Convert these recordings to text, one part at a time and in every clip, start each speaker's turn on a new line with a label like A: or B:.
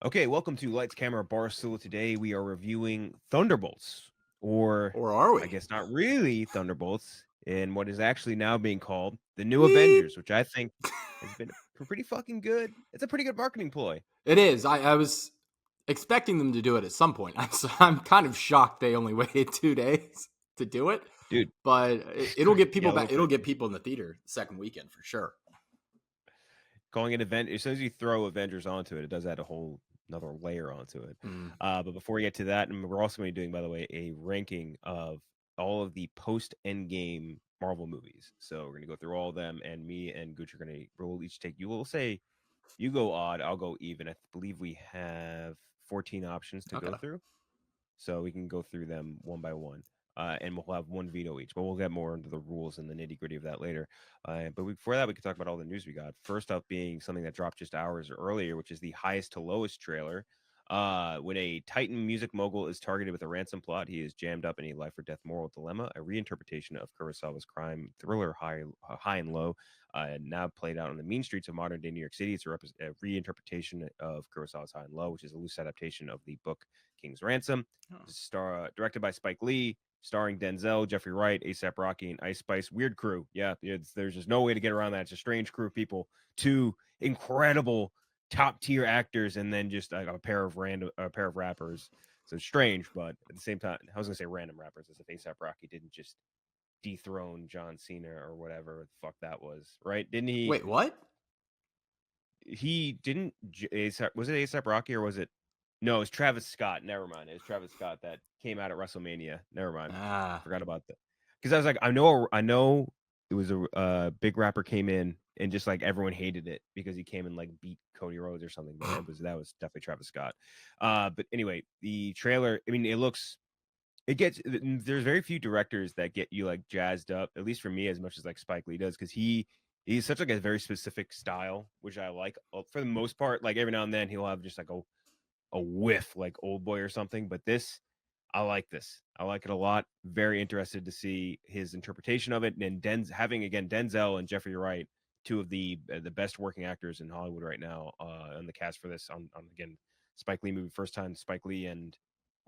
A: Okay, welcome to Lights Camera Barstool. Today we are reviewing Thunderbolts, or
B: Or are
A: I
B: we?
A: guess not really Thunderbolts, in what is actually now being called the New
B: Beep.
A: Avengers, which I think has been pretty fucking good. It's a pretty good marketing ploy,
B: It is. I was expecting them to do it at some point. I'm kind of shocked they only waited 2 days to do it,
A: dude.
B: but it'll get
A: Yeah,
B: people
A: a little
B: back. It'll get
A: crazy.
B: people in the theater second weekend for sure.
A: Calling it event as soon as you throw Avengers onto it, it does add a whole another layer onto it.
B: Mm.
A: But before we get to that, and we're also going to be doing, by the way, a ranking of all of the post-Endgame Marvel movies. So we're going to go through all of them, and me and Gooch are going to we'll each take. You will say you go odd, I'll go even. I believe we have 14 options to
B: Okay.
A: go through, so we can go through them one by one. And we'll have one veto each, but we'll get more into the rules and the nitty gritty of that later. Before that, we can talk about all the news we got. First up being something that dropped just hours earlier, which is the highest to lowest trailer. When a Titan music mogul is targeted with a ransom plot, he is jammed up in a life or death moral dilemma, a reinterpretation of Kurosawa's crime thriller High and Low, now played out on the mean streets of modern day New York City. It's a reinterpretation of Kurosawa's High and Low, which is a loose adaptation of the book King's Ransom. Directed by Spike Lee, starring Denzel, Jeffrey Wright, ASAP Rocky, and Ice Spice. Weird crew. Yeah, there's just no way to get around that. It's a strange crew of people. Two incredible top tier actors, and then just like a pair of rappers. So strange, but at the same time, I was gonna say random rappers, as if ASAP Rocky didn't just dethrone John Cena or whatever the fuck that was, right? Didn't he?
B: Wait, what?
A: He didn't. ASAP, was it ASAP Rocky or was it? No, it was Travis Scott. Never mind. It was Travis Scott that came out at WrestleMania. Never mind.
B: Ah,
A: Forgot about that. Because I was like, I know, it was a big rapper came in and just like everyone hated it because he came and like beat Cody Rhodes or something. But that was definitely Travis Scott. But anyway, the trailer. I mean, it gets. There's very few directors that get you like jazzed up, at least for me, as much as like Spike Lee does, because he's such like a very specific style, which I like for the most part. Like every now and then he'll have just like a whiff like Old Boy or something, but I like this. I like it a lot. Very interested to see his interpretation of it, and having again Denzel and Jeffrey Wright, two of the best working actors in Hollywood right now, on the cast for this. On again, Spike Lee movie, first time Spike Lee and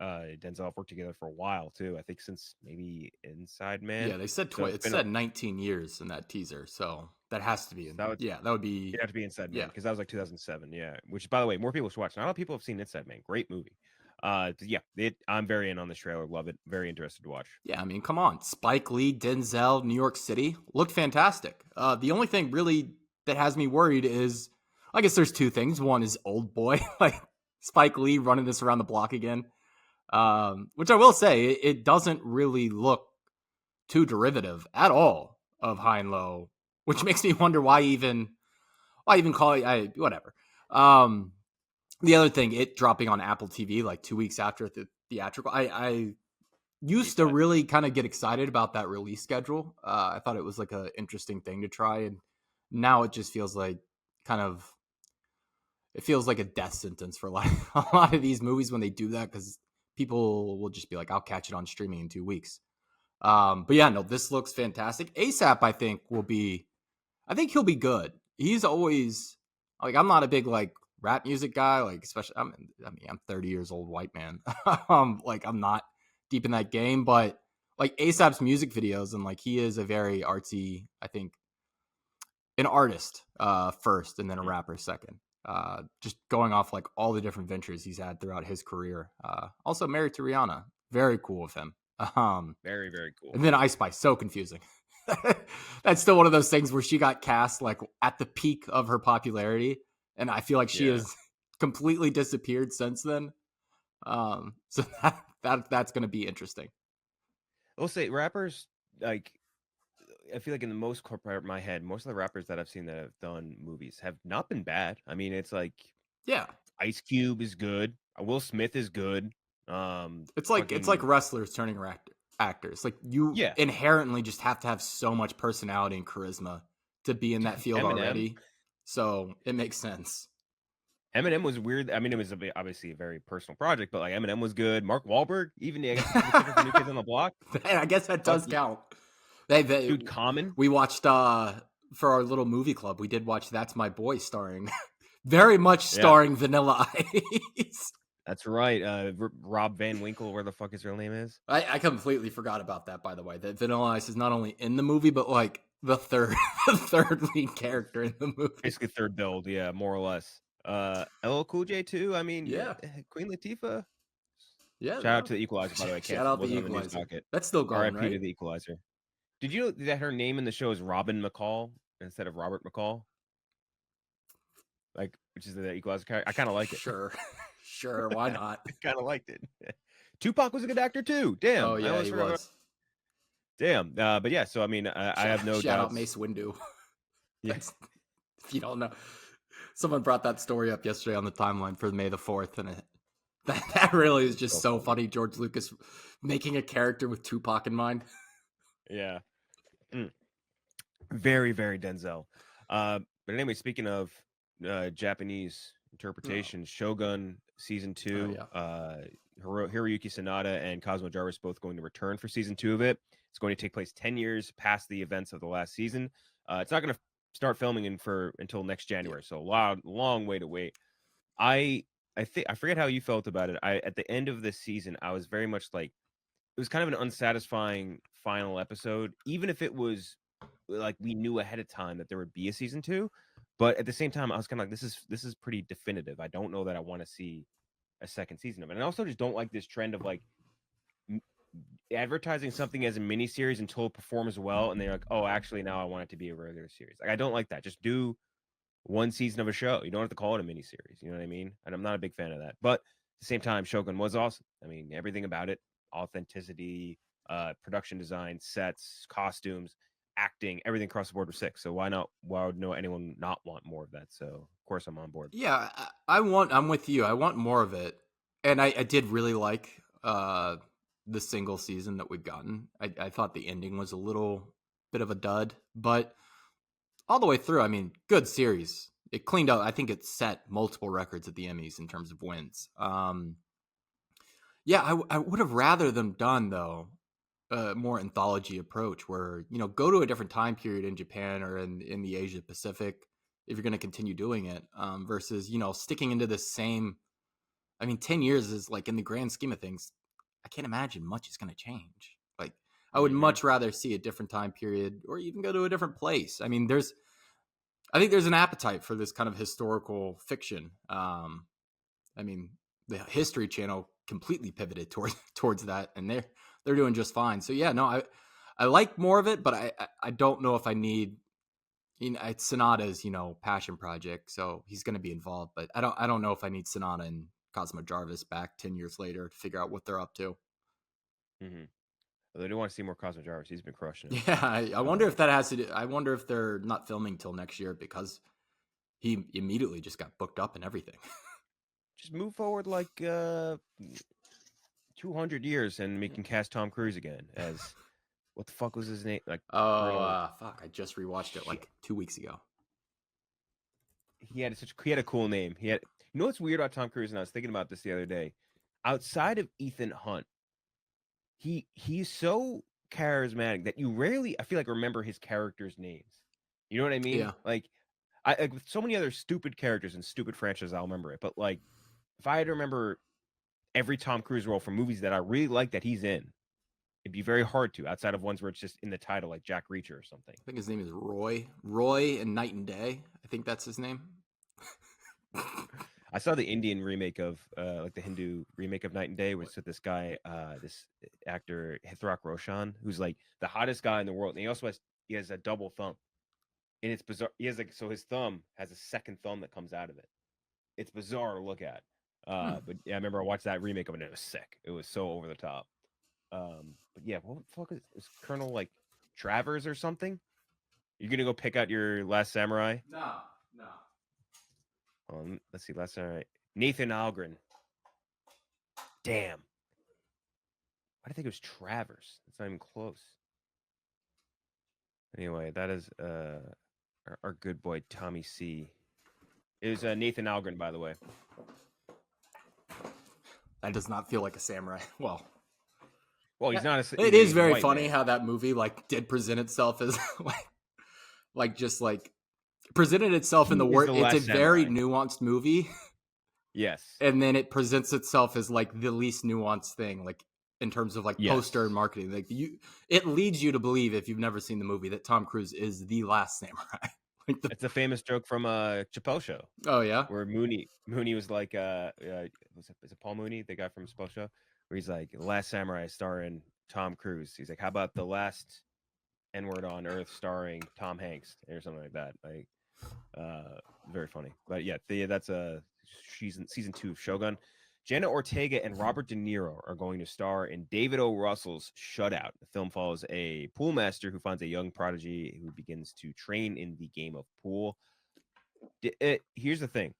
A: Denzel have worked together for a while too. I think since maybe Inside Man.
B: yeah. They said
A: So it's
B: it
A: been
B: said 19 years in that teaser, so that has to be
A: so
B: in.
A: that would
B: Yeah, that would be.
A: it'd have to be Inside Man
B: Yeah,
A: because that was like 2007. Yeah, which by the way, more people should watch. Not a lot of people have seen Inside Man. Great movie. Yeah, I'm very in on this trailer. Love it. Very interested to watch.
B: yeah. I mean, come on, Spike Lee, Denzel, New York City looked fantastic. The only thing really that has me worried is, I guess there's two things. One is Old Boy, like Spike Lee running this around the block again. Which I will say, it doesn't really look too derivative at all of High and Low, which makes me wonder why even call it whatever. Um, the other thing, it dropping on Apple TV like 2 weeks after the theatrical, I used to
A: Reset.
B: really kind of get excited about that release schedule. I thought it was like an interesting thing to try, and now it just feels like kind of it feels like a death sentence for a lot of these movies when they do that, because people will just be like, I'll catch it on streaming in 2 weeks. But yeah, no, this looks fantastic. ASAP, I think he'll be good. He's always like, I'm not a big like rap music guy, like especially, I'm 30 years old white man. Like I'm not deep in that game, but like ASAP's music videos, and like he is a very artsy, I think, an artist first and then a
A: Mhm.
B: rapper second. Just going off like all the different ventures he's had throughout his career. Also married to Rihanna. Very cool of him.
A: Very very cool.
B: And then Ice Spice, so confusing. That's still one of those things where she got cast like at the peak of her popularity, and I feel like she
A: Yeah,
B: has completely disappeared since then. So that's going to be interesting.
A: I'll say rappers like. I feel like in the most core part of my head, most of the rappers that I've seen that have done movies have not been bad. I mean, it's like
B: Yeah,
A: Ice Cube is good. Will Smith is good.
B: it's like
A: Fucking
B: wrestlers turning actors. Like you
A: yeah.
B: inherently just have to have so much personality and charisma to be in that field
A: Eminem.
B: already. So it makes sense.
A: Eminem was weird. I mean, it was obviously a very personal project, but like Eminem was good. Mark Wahlberg, even I guess the kid from New Kids on the Block.
B: I guess that
A: Fuck,
B: does count. They
A: dude, Common.
B: we watched for our little movie club. We did watch That's My Boy starring Very much
A: Yeah.
B: starring Vanilla Ice.
A: That's right. Rob Van Winkle, where the fuck his real name is?
B: I completely forgot about that, by the way. That Vanilla Ice is not only in the movie, but like the third the third lead character in the movie.
A: Basically third build, yeah, more or less. LL Cool J too. I mean,
B: Yeah.
A: Queen Latifah.
B: Yeah,
A: Shout out
B: no.
A: to the Equalizer, by the way.
B: Shout out the
A: Wasn't on the news
B: Equalizer.
A: docket.
B: That's still going,
A: R.I.P.
B: right?
A: to the Equalizer. Did you know that her name in the show is Robin McCall instead of Robert McCall? Like, which is the Equalizer character. I kind of like it.
B: Sure. Sure, why not?
A: I kind of liked it. Tupac was a good actor too. Damn.
B: Oh
A: I
B: yeah,
A: almost
B: he
A: forgot about-
B: was.
A: Damn. But yeah, so I mean, I have no
B: Shout out
A: doubts.
B: Mace Windu.
A: Yeah.
B: If you don't know, someone brought that story up yesterday on the timeline for May the 4th, and that really is just so funny. George Lucas making a character with Tupac in mind.
A: Yeah. Very, very Denzel. But anyway, speaking of Japanese interpretation, Shogun season 2, Hiroyuki Sanada and Cosmo Jarvis both going to return for season 2 of it. It's going to take place 10 years past the events of the last season. It's not going to start filming until next January, so a long way to wait. I forget how you felt about it. At the end of this season, I was very much like, it was kind of an unsatisfying final episode, even if it was like we knew ahead of time that there would be a season 2. But at the same time, I was kind of like, this is pretty definitive. I don't know that I want to see a second season of it. And I also just don't like this trend of like advertising something as a mini series until it performs well, and they're like, oh, actually now I want it to be a regular series. Like, I don't like that. Just do one season of a show. You don't have to call it a mini series. You know what I mean? And I'm not a big fan of that. But at the same time, Shogun was awesome. I mean, everything about it, authenticity, production design, sets, costumes, acting, everything across the board was sick. So why would anyone not want more of that? So of course I'm on board.
B: Yeah, I'm with you. I want more of it. And I did really like the single season that we've gotten. I thought the ending was a little bit of a dud, but all the way through, I mean, good series. It cleaned up. I think it set multiple records at the Emmys in terms of wins. Yeah, I would have rather them done, though, a more anthology approach where, go to a different time period in Japan or in the Asia Pacific if you're going to continue doing it versus, sticking into the same. I mean, 10 years is like, in the grand scheme of things, I can't imagine much is going to change. Like, I would much rather see a different time period or even go to a different place. I mean, I think there's an appetite for this kind of historical fiction. I mean, the History Channel completely pivoted towards that, and they're doing just fine. So yeah, no, I like more of it, but I don't know if I need. It's Sonata's passion project, so he's going to be involved. But I don't know if I need Sonata and Cosmo Jarvis back 10 years later to figure out what they're up to.
A: Mm-hmm. Well, they do want to see more Cosmo Jarvis. He's been crushing it.
B: Yeah, I wonder if that has to do. I wonder if they're not filming till next year because he immediately just got booked up and everything.
A: Just move forward like 200 years, and we can cast Tom Cruise again as what the fuck was his name? Like,
B: fuck! I just rewatched it like 2 weeks ago.
A: He had a cool name. You know what's weird about Tom Cruise? And I was thinking about this the other day. Outside of Ethan Hunt, he's so charismatic that you rarely, I feel like, remember his characters' names. You know what I mean?
B: Yeah.
A: Like with so many other stupid characters and stupid franchises, I'll remember it. But like, if I had to remember every Tom Cruise role from movies that I really like that he's in, it'd be very hard to, outside of ones where it's just in the title, like Jack Reacher or something.
B: I think his name is Roy and Night and Day. I think that's his name.
A: I saw the Indian remake of like the Hindu remake of Night and Day, which is with this guy, this actor Hrithik Roshan, who's like the hottest guy in the world, and he has a double thumb, and it's bizarre. He has so his thumb has a second thumb that comes out of it. It's bizarre to look at. But yeah, I remember I watched that remake of it, and it was sick. It was so over the top. But yeah, what the fuck is Colonel like Travers or something? You're gonna go pick out your Last Samurai?
B: No.
A: Let's see, Last Samurai. Nathan Algren. Damn. Why did I think it was Travers? It's not even close. Anyway, that is our good boy Tommy C. It was Nathan Algren, by the way.
B: That does not feel like a samurai. Well,
A: he's not.
B: It is very funny how that movie like did present itself as like just like presented itself in the
A: He is
B: word.
A: the
B: It's a
A: last
B: very
A: samurai.
B: nuanced movie,
A: Yes.
B: and then it presents itself as like the least nuanced thing, like in terms of like poster and
A: Yes.
B: marketing. Like it leads you to believe, if you've never seen the movie, that Tom Cruise is the last samurai. Like
A: It's a famous joke from Chappelle Show
B: oh yeah,
A: where Mooney was like is it Paul Mooney, the guy from Chappelle Show, where he's like Last Samurai starring Tom Cruise. He's like, how about the last N-word on Earth starring Tom Hanks or something like that. Like very funny. But yeah, that's a season 2 of Shogun. Jenna Ortega and Robert De Niro are going to star in David O. Russell's Shutout. The film follows a pool master who finds a young prodigy who begins to train in the game of pool. Here's the thing.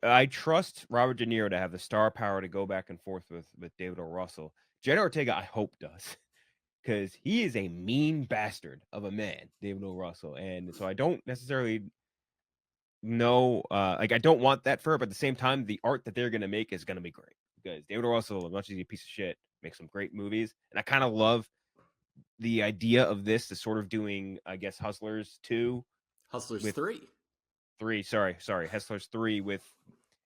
A: I trust Robert De Niro to have the star power to go back and forth with David O. Russell. Jenna Ortega, I hope, does. Because he is a mean bastard of a man, David O. Russell. And so I don't necessarily know, like, I don't want that for her, but at the same time, the art that they're going to make is going to be great. Because David O. Russell, as much as he's a piece of shit, makes some great movies. And I kind of love the idea of this, to sort of doing, I guess, Hustlers 2.
B: Hustlers
A: with
B: 3.
A: 3, sorry, Hustlers 3 with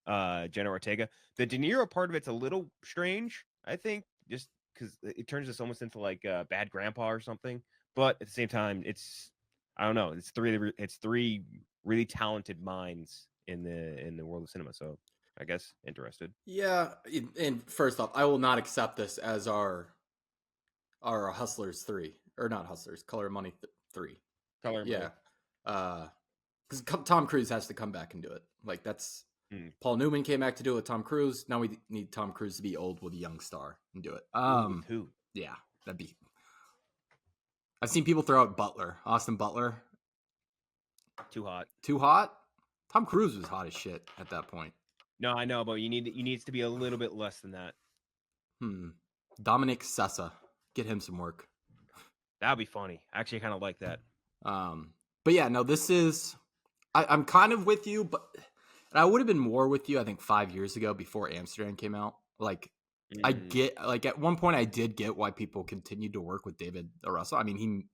A: Jenna Ortega. The De Niro part of it's a little strange, I think, just because it turns this almost into like Bad Grandpa or something. But at the same time, I don't know. It's three really talented minds in the world of cinema. So I guess interested.
B: Yeah, and first off, I will not accept this as our Hustlers 3, or not Hustlers, Color of Money 3.
A: Color
B: Yeah,
A: Money.
B: because Tom Cruise has to come back and do it. Like that's Paul Newman came back to do it with Tom Cruise. Now we need Tom Cruise to be old with a young star and do it.
A: With who?
B: Yeah, that'd be. I've seen people throw out Austin Butler.
A: Too hot.
B: Too hot. Tom Cruise was hot as shit at that point.
A: No, I know, but you needs to be a little bit less than that.
B: Dominic Sessa, get him some work.
A: That'd be funny. Actually, I kind of like that.
B: But yeah, no, this is. I'm kind of with you, but I would have been more with you, I think, 5 years ago before Amsterdam came out. Like, I get, like, at one point I did get why people continued to work with David O. Russell. I mean, he,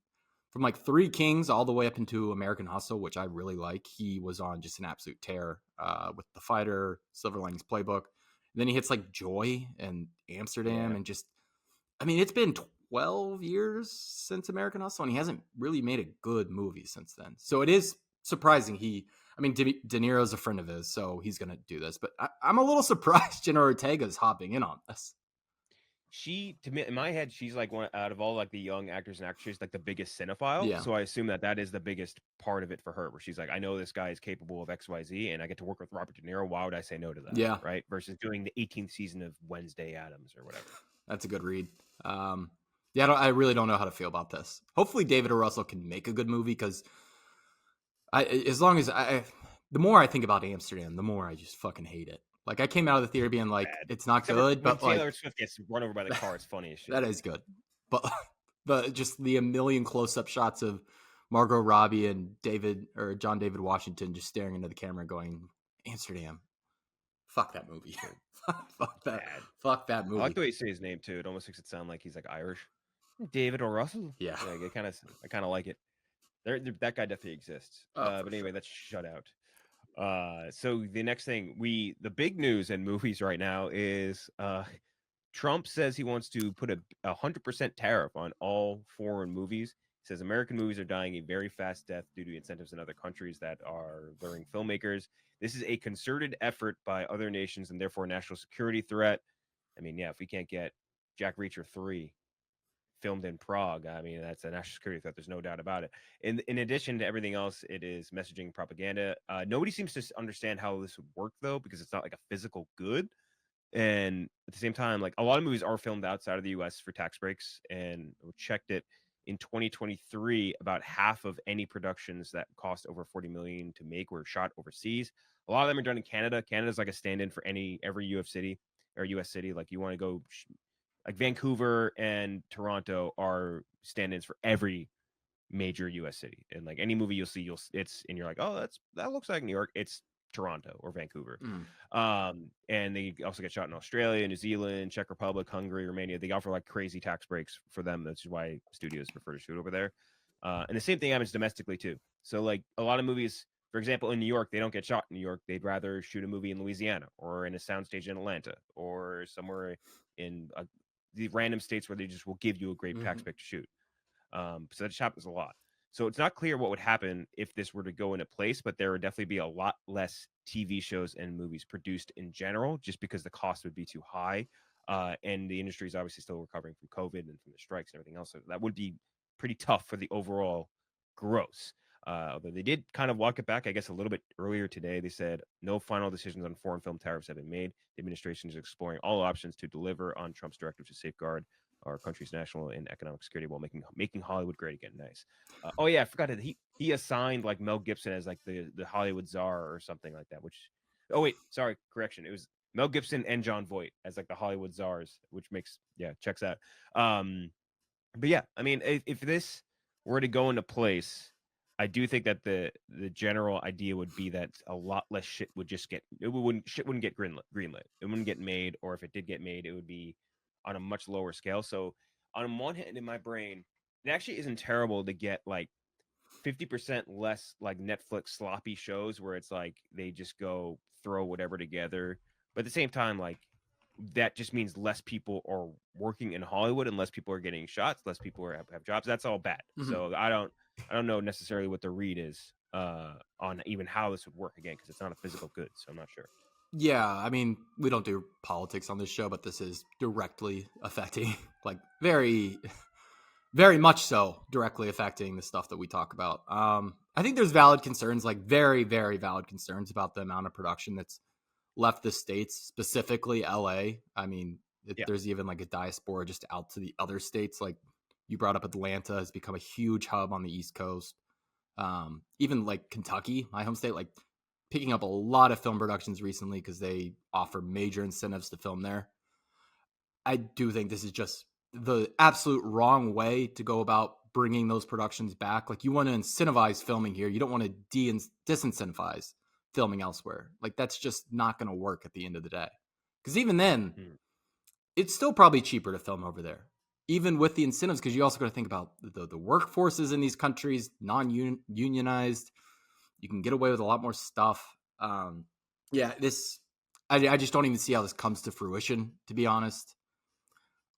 B: from like Three Kings all the way up into American Hustle, which I really like, he was on just an absolute tear with The Fighter, Silver Linings Playbook. And then he hits like Joy and Amsterdam and just, I mean, it's been 12 years since American Hustle, and he hasn't really made a good movie since then. So it is surprising. De Niro's a friend of his, so he's going to do this. But I'm a little surprised Jenna Ortega's hopping in on this.
A: She, to me, in my head, she's like one out of all like the young actors and actresses, like the biggest cinephile.
B: Yeah.
A: So I assume that is the biggest part of it for her, where she's like, I know this guy is capable of XYZ, and I get to work with Robert De Niro. Why would I say no to that?
B: Yeah.
A: Right. Versus doing the 18th season of Wednesday Addams or whatever.
B: That's a good read. Yeah, I really don't know how to feel about this. Hopefully, David O. Russell can make a good movie, because the more I think about Amsterdam, the more I just fucking hate it. Like, I came out of the theater being like, it's not good, but
A: when Taylor
B: like,
A: Swift gets run over by the car, it's funny as shit.
B: That is good. But just the a million close-up shots of Margot Robbie and John David Washington just staring into the camera going, Amsterdam. Fuck that movie. Fuck that movie.
A: I like the way you say his name too. It almost makes it sound like he's like Irish. David O. Russell.
B: Yeah.
A: Like, I kind of like it. That guy definitely exists. But anyway, that's shut out. So the next thing, the big news in movies right now is Trump says he wants to put a 100% tariff on all foreign movies. He says American movies are dying a very fast death due to incentives in other countries that are luring filmmakers. This is a concerted effort by other nations and therefore a national security threat. I mean, yeah, if we can't get Jack Reacher 3 filmed in Prague, I mean, that's a national security threat. There's no doubt about it. In addition to everything else, it is messaging propaganda. Nobody seems to understand how this would work, though, because it's not like a physical good. And at the same time, like, a lot of movies are filmed outside of the U.S. for tax breaks. And we checked it in 2023, about half of any productions that cost over $40 million to make were shot overseas. A lot of them are done in Canada. Canada's like a stand-in for every U.S. city. Like, you want to go, like, Vancouver and Toronto are stand-ins for every major U.S. city. And like any movie you'll see, and you're like, oh, that looks like New York. It's Toronto or Vancouver. And they also get shot in Australia, New Zealand, Czech Republic, Hungary, Romania. They offer like crazy tax breaks for them. That's why studios prefer to shoot over there. And the same thing happens domestically too. So like a lot of movies, for example, in New York, they don't get shot in New York. They'd rather shoot a movie in Louisiana or in a soundstage in Atlanta or somewhere in the random states where they just will give you a great tax pick to shoot. So that just happens a lot. So it's not clear what would happen if this were to go into place, but there would definitely be a lot less TV shows and movies produced in general, just because the cost would be too high. And the industry is obviously still recovering from COVID and from the strikes and everything else. So that would be pretty tough for the overall gross. Although they did kind of walk it back, I guess, a little bit earlier today. They said no final decisions on foreign film tariffs have been made. The administration is exploring all options to deliver on Trump's directive to safeguard our country's national and economic security while making Hollywood great again. Nice. Oh yeah, I forgot that he assigned like Mel Gibson as like the Hollywood czar or something like that. Which, oh wait, sorry, correction. It was Mel Gibson and John Voight as like the Hollywood czars, which makes checks out. But yeah, I mean, if this were to go into place, I do think that the general idea would be that a lot less shit would just shit wouldn't get greenlit. It wouldn't get made, or if it did get made, it would be on a much lower scale. So on one hand, in my brain, it actually isn't terrible to get like 50% less like Netflix sloppy shows where it's like they just go throw whatever together. But at the same time, like that just means less people are working in Hollywood and less people are getting shots, less people have jobs. That's all bad. So I don't know necessarily what the read is on even how this would work again, because it's not a physical good. So I'm not sure.
B: Yeah, I mean, we don't do politics on this show, but this is directly affecting, like, very, very much so, directly affecting the stuff that we talk about. I think there's valid concerns, like very, very valid concerns about the amount of production that's left the states, specifically LA. I mean,
A: Yeah.
B: there's even like a diaspora just out to the other states. Like you brought up, Atlanta has become a huge hub on the East Coast. Even like Kentucky, my home state, like picking up a lot of film productions recently because they offer major incentives to film there. I do think this is just the absolute wrong way to go about bringing those productions back. Like you want to incentivize filming here. You don't want to disincentivize filming elsewhere. Like that's just not going to work at the end of the day. Because even then, it's still probably cheaper to film over there, even with the incentives. Because you also got to think about the workforces in these countries, non-unionized. You can get away with a lot more stuff. I just don't even see how this comes to fruition, to be honest.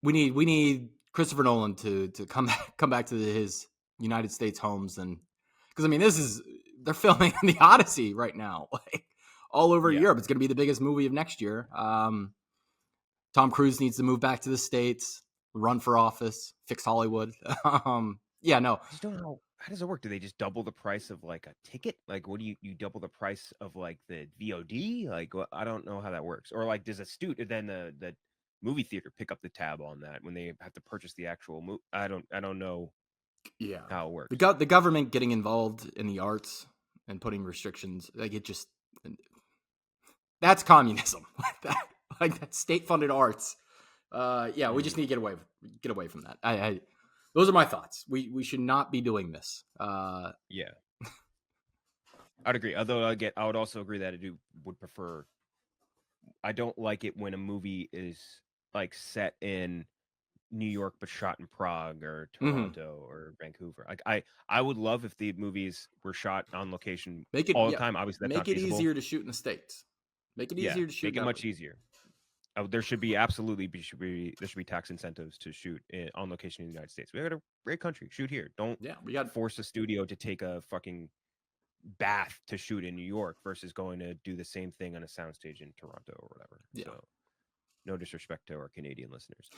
B: We need Christopher Nolan to come back to his United States homes, and because I mean they're filming the Odyssey right now, like all over Europe. It's going to be the biggest movie of next year. Tom Cruise needs to move back to the States, run for office, fix Hollywood. No.
A: I just don't know how does it work. Do they just double the price of like a ticket? Like, what do you double the price of like the VOD? Like, I don't know how that works. Or like, does a then the movie theater pick up the tab on that when they have to purchase the actual movie? I don't know.
B: Yeah,
A: how it works.
B: The government getting involved in the arts and putting restrictions, like it just that's communism. like that state funded arts. We just need to get away from that. Those are my thoughts. We should not be doing this.
A: Yeah, I'd agree. Although I would also agree that I would prefer. I don't like it when a movie is like set in New York but shot in Prague or Toronto or Vancouver. Like I would love if the movies were shot on location all the time. Obviously, that's not feasible.
B: Easier to shoot in the States. Make it easier to shoot.
A: Make it much easier. There should be tax incentives to shoot on location in the United States. We got a great country. Shoot here. Don't force a studio to take a fucking bath to shoot in New York versus going to do the same thing on a soundstage in Toronto or whatever. Yeah. So no disrespect to our Canadian listeners.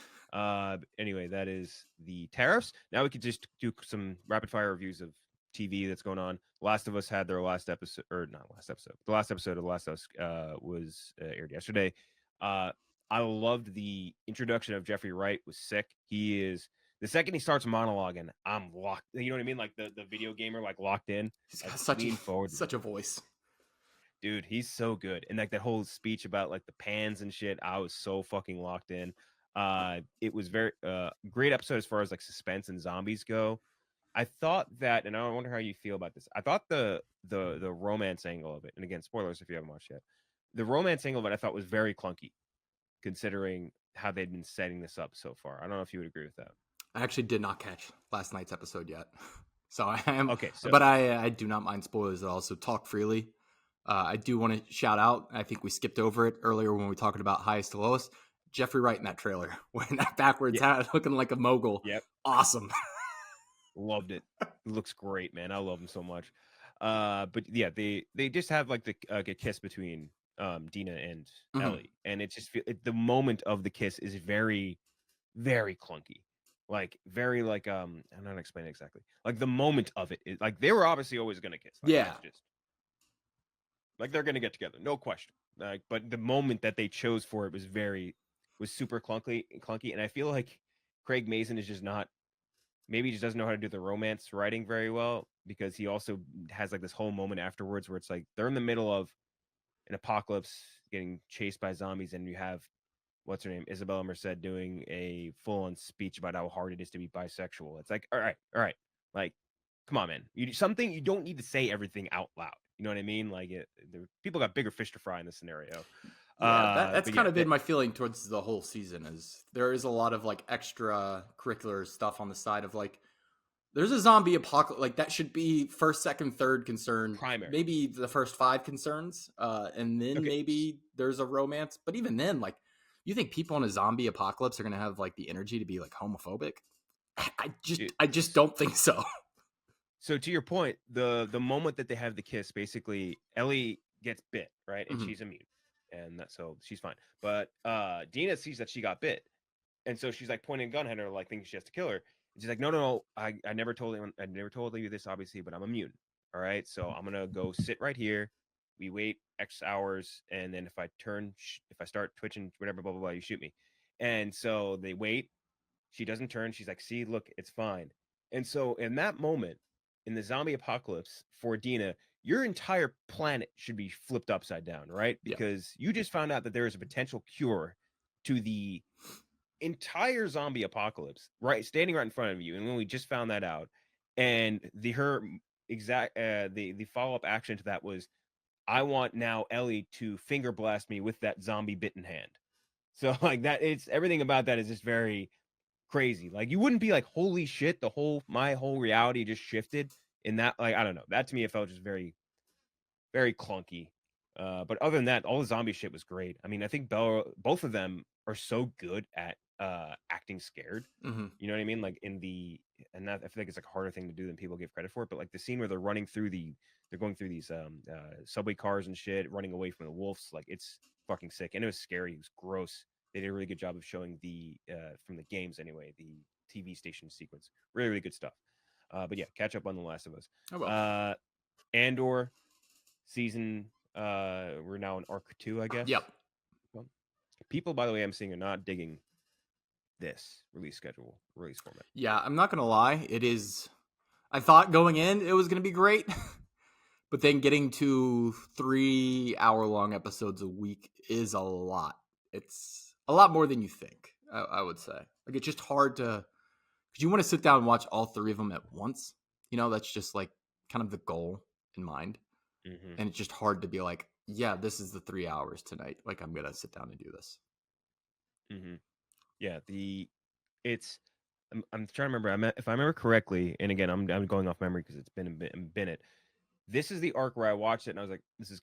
A: Anyway, that is the tariffs. Now we could just do some rapid fire reviews of TV that's going on. Last of Us had their last episode, or not last episode. The last episode of Last of Us was aired yesterday. I loved the introduction of Jeffrey Wright. Was sick. He is the second he starts monologuing, I'm locked. You know what I mean? Like the video gamer, like locked in.
B: He's got such a voice.
A: Dude, he's so good. And like that whole speech about like the pans and shit, I was so fucking locked in. It was very great episode as far as like suspense and zombies go. I thought that, and I wonder how you feel about this. I thought the romance angle of it, and again, spoilers if you haven't watched yet. The romance angle of it I thought was very clunky, considering how they'd been setting this up so far. I don't know if you would agree with that.
B: I actually did not catch last night's episode yet. So I am,
A: Okay, so
B: but I do not mind spoilers at all. So talk freely. I do want to shout out. I think we skipped over it earlier when we were talking about highest to lowest. Jeffrey Wright in that trailer, wearing that backwards
A: yeah,
B: hat, looking like a mogul.
A: yep,
B: Awesome.
A: loved it. Looks great, man. I love him so much. But yeah, they just have like a kiss between Dina and
B: Mhm.
A: Ellie, and it just the moment of the kiss is very, very clunky. Like very like I'm not explaining exactly. Like the moment of it is like they were obviously always gonna kiss. Like
B: Yeah.
A: that's just like they're gonna get together, no question. Like, but the moment that they chose for it was super clunky, and I feel like Craig Mazin is just not maybe he just doesn't know how to do the romance writing very well because he also has like this whole moment afterwards where it's like they're in the middle of an apocalypse getting chased by zombies and you have what's her name Isabella Merced doing a full-on speech about how hard it is to be bisexual. It's like all right, like come on, man, something you don't need to say everything out loud, you know what I mean? Like people got bigger fish to fry in this scenario.
B: Yeah, that's
A: But
B: kind
A: yeah,
B: of been my feeling towards the whole season is there is a lot of like extra curricular stuff on the side of like there's a zombie apocalypse like that should be first, second, third concern,
A: primary.
B: maybe the first five concerns, and then
A: Okay,
B: maybe there's a romance. But even then, like you think people in a zombie apocalypse are gonna have like the energy to be like homophobic?
A: dude,
B: I just don't think so.
A: so to your point, the moment that they have the kiss, basically Ellie gets bit, right? And
B: Mhm.
A: she's immune. And so she's fine. But Dina sees that she got bit. And so she's like pointing a gun at her, like thinking she has to kill her. And she's like, no. I never told anyone, I never told you this, obviously, but I'm immune. All right. So I'm gonna go sit right here. We wait X hours, and then if I start twitching, whatever, blah blah blah, you shoot me. And so they wait. She doesn't turn. She's like, see, look, it's fine. And so in that moment, in the zombie apocalypse for Dina, your entire planet should be flipped upside down, right?
B: Yeah.
A: Because you just found out that there is a potential cure to the entire zombie apocalypse, right? Standing right in front of you. And when we just found that out, and the follow-up action to that was I want now Ellie to finger blast me with that zombie bitten hand. So like that, it's everything about that is just very crazy. Like you wouldn't be like, holy shit, my whole reality just shifted in that. Like, I don't know. That to me, it felt just very, very clunky. But other than that, all the zombie shit was great. I mean, I think both of them are so good at acting scared.
B: Mhm.
A: You know what I mean? Like and that I feel like it's like a harder thing to do than people give credit for. But like the scene where they're going through these subway cars and shit, running away from the wolves. Like it's fucking sick, and it was scary. It was gross. They did a really good job of showing the from the games anyway, the TV station sequence. Really, really good stuff. But yeah, catch up on The Last of Us.
B: Oh well.
A: Andor season. We're now in arc 2, I guess.
B: Yep.
A: Well, people, by the way, I'm seeing are not digging this release format.
B: Yeah, I'm not gonna lie. It is. I thought going in it was gonna be great, but then getting to 3 hour long episodes a week is a lot. It's a lot more than you think. I would say. Like it's just hard to because you want to sit down and watch all three of them at once. You know, that's just like kind of the goal in mind,
A: Mm-hmm.
B: and it's just hard to be like, yeah, this is the 3 hours tonight. Like I'm gonna sit down and do this.
A: Mm-hmm. Yeah, it's. I'm trying to remember. If I remember correctly, and again, I'm going off memory because it's been it. This is the arc where I watched it and I was like, this is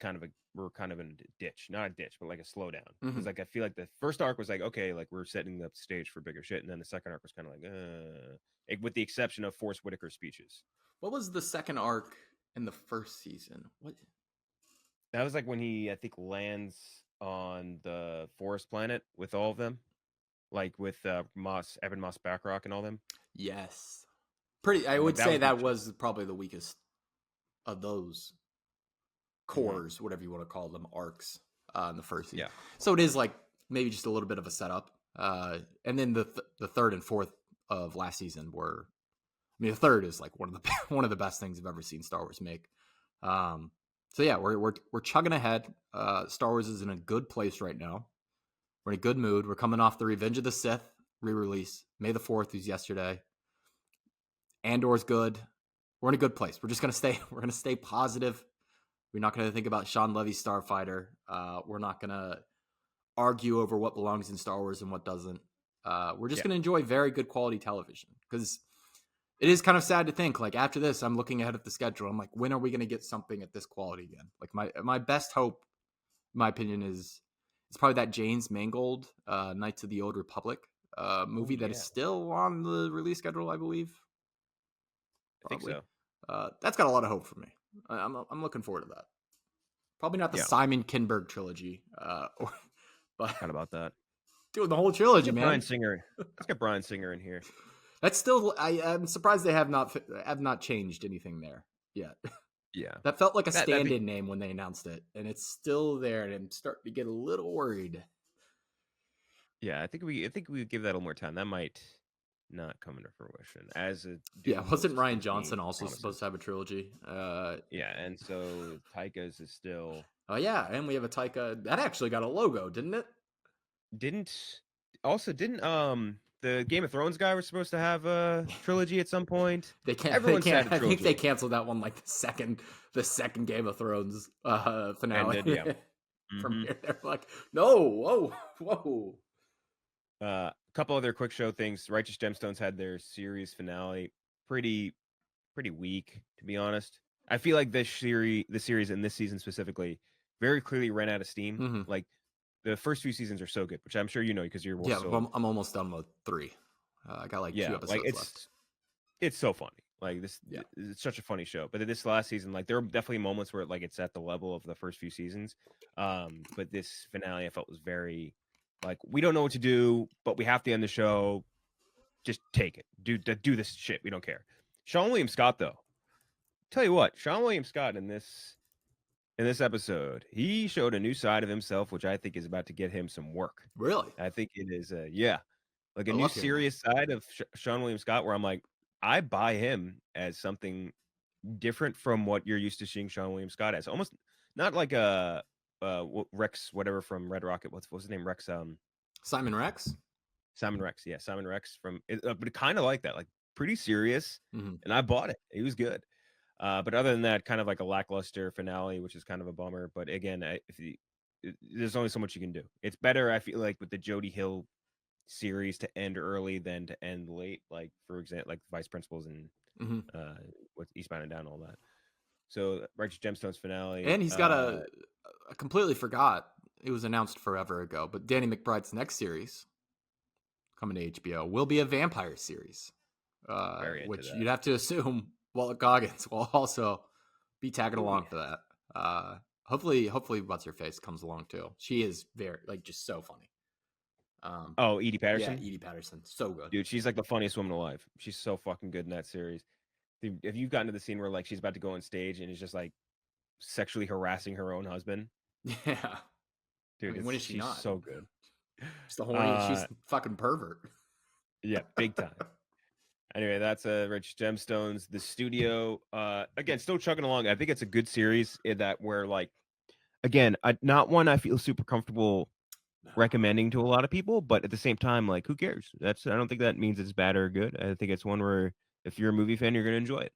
A: we're kind of in a ditch, not a ditch, but like a slowdown. Because
B: Mm-hmm.
A: like I feel like the first arc was like, okay, like we're setting the stage for bigger shit, and then the second arc was kind of like, with the exception of Forrest Whitaker's speeches.
B: What was the second arc in the first season? What?
A: That was like when he, I think, lands on the forest planet with all of them, like with Evan Moss Backrock and all them.
B: Yes. Pretty. I
A: And like
B: would
A: that
B: say
A: was the
B: that was probably the weakest of those
A: mm-hmm.
B: cores, whatever you want to call them, arcs in the first season.
A: Yeah.
B: So it is like maybe just a little bit of a setup. And then the third and fourth of last season were. I mean, the third is like one of the one of the best things I've ever seen Star Wars make. So yeah, we're chugging ahead. Star Wars is in a good place right now. We're in a good mood. We're coming off the Revenge of the Sith re-release. May the 4th was yesterday. Andor's good. We're in a good place. We're just gonna stay. We're gonna stay positive. We're not gonna think about Sean Levy's Starfighter. We're not gonna argue over what belongs in Star Wars and what doesn't. We're just gonna enjoy very good quality television because it is kind of sad to think, like, after this, I'm looking ahead at the schedule. I'm like, when are we going to get something at this quality again? Like, my best hope, in my opinion, is it's probably that James Mangold Knights of the Old Republic
A: Oh
B: movie that is
A: yeah,
B: still on the release schedule, I believe.
A: I think
B: Probably.
A: so.
B: That's got a lot of hope for me. I'm looking forward to that. Probably not the
A: Yeah,
B: Simon Kinberg trilogy, but
A: forgot about that.
B: doing the whole
A: Let's
B: trilogy,
A: get
B: man.
A: Brian Singer. Let's get Brian Singer in here.
B: That's still. I'm surprised they have not changed anything there yet.
A: Yeah,
B: That felt like a
A: that'd be
B: stand-in name when they announced it, and it's still there, and I'm starting to get a little worried.
A: yeah. I think we give that a little more time. That might not come into fruition as a
B: Yeah,
A: dude who
B: wasn't
A: looks
B: Ryan
A: Disney
B: Johnson also supposed
A: promises.
B: to have a trilogy?
A: Yeah, and so Taika's is still
B: Oh yeah, and we have a Taika that actually got a logo, didn't it?
A: didn't didn't the Game of Thrones guy was supposed to have a trilogy at some point.
B: They can't. They
A: Everyone's
B: can't.
A: had a
B: I think they
A: trilogy.
B: canceled that one like the second Game of Thrones finale
A: Ended, yeah.
B: from
A: Hmm.
B: here. They're like, no, whoa, whoa.
A: A couple other quick show things. Righteous Gemstones had their series finale. Pretty pretty weak, to be honest. I feel like the series in this season specifically, very clearly ran out of steam.
B: Hmm.
A: Like the first few seasons are so good, which I'm sure you know because you're
B: Yeah,
A: also
B: I'm almost done with 3. I got like 2
A: yeah. Like
B: episodes left.
A: it's so funny. Like this,
B: Yeah.
A: it's such a funny show. But this last season, like there are definitely moments where like it's at the level of the first few seasons. But this finale I felt was very like we don't know what to do, but we have to end the show. Just take it. Do this shit. We don't care. Sean William Scott, though. Tell you what, Sean William Scott in this episode, he showed a new side of himself, which I think is about to get him some work.
B: Really?
A: I think it is yeah, like a
B: I
A: new
B: love hearing that.
A: serious side of Sean William Scott, where I'm like, I buy him as something different from what you're used to seeing Sean William Scott as. Almost not like a Rex, whatever from Red Rocket. What's his name? Rex.
B: Simon Rex?
A: Simon Rex. Yeah, Simon Rex from. But kind of like that, like pretty serious.
B: Hmm.
A: And I bought it. He was good. But other than that, kind of like a lackluster finale, which is kind of a bummer. But again, there's only so much you can do. It's better, I feel like, with the Jody Hill series to end early than to end late. Like for example, like Vice Principals and
B: Hmm.
A: what's Eastbound and Down, all that. So Righteous Gemstones finale.
B: And he's got I completely forgot. It was announced forever ago, but Danny McBride's next series coming to HBO will be a vampire series,
A: Very into
B: which
A: that.
B: you'd have to assume Walt Goggins will also be tagging
A: Oh
B: along
A: yeah.
B: for that. Hopefully, what's her face comes along too. She is very like just so funny.
A: Oh, Edie
B: Yeah,
A: Patterson,
B: Edie Patterson, so good.
A: dude, she's like the funniest woman alive. She's so fucking good in that series. If you've gotten to the scene where like she's about to go on stage and is just like sexually harassing her own husband,
B: Yeah, I
A: dude,
B: mean, when is she
A: she's
B: not?
A: so good.
B: She's the horny.
A: Uh,
B: She's fucking pervert.
A: yeah, big time. Anyway, that's Rich Gemstones. The studio, again, still chugging along. I think it's a good series in that where like, again, not one I feel super comfortable
B: No.
A: recommending to a lot of people, but at the same time, like, who cares? I don't think that means it's bad or good. I think it's one where if you're a movie fan, you're gonna enjoy it.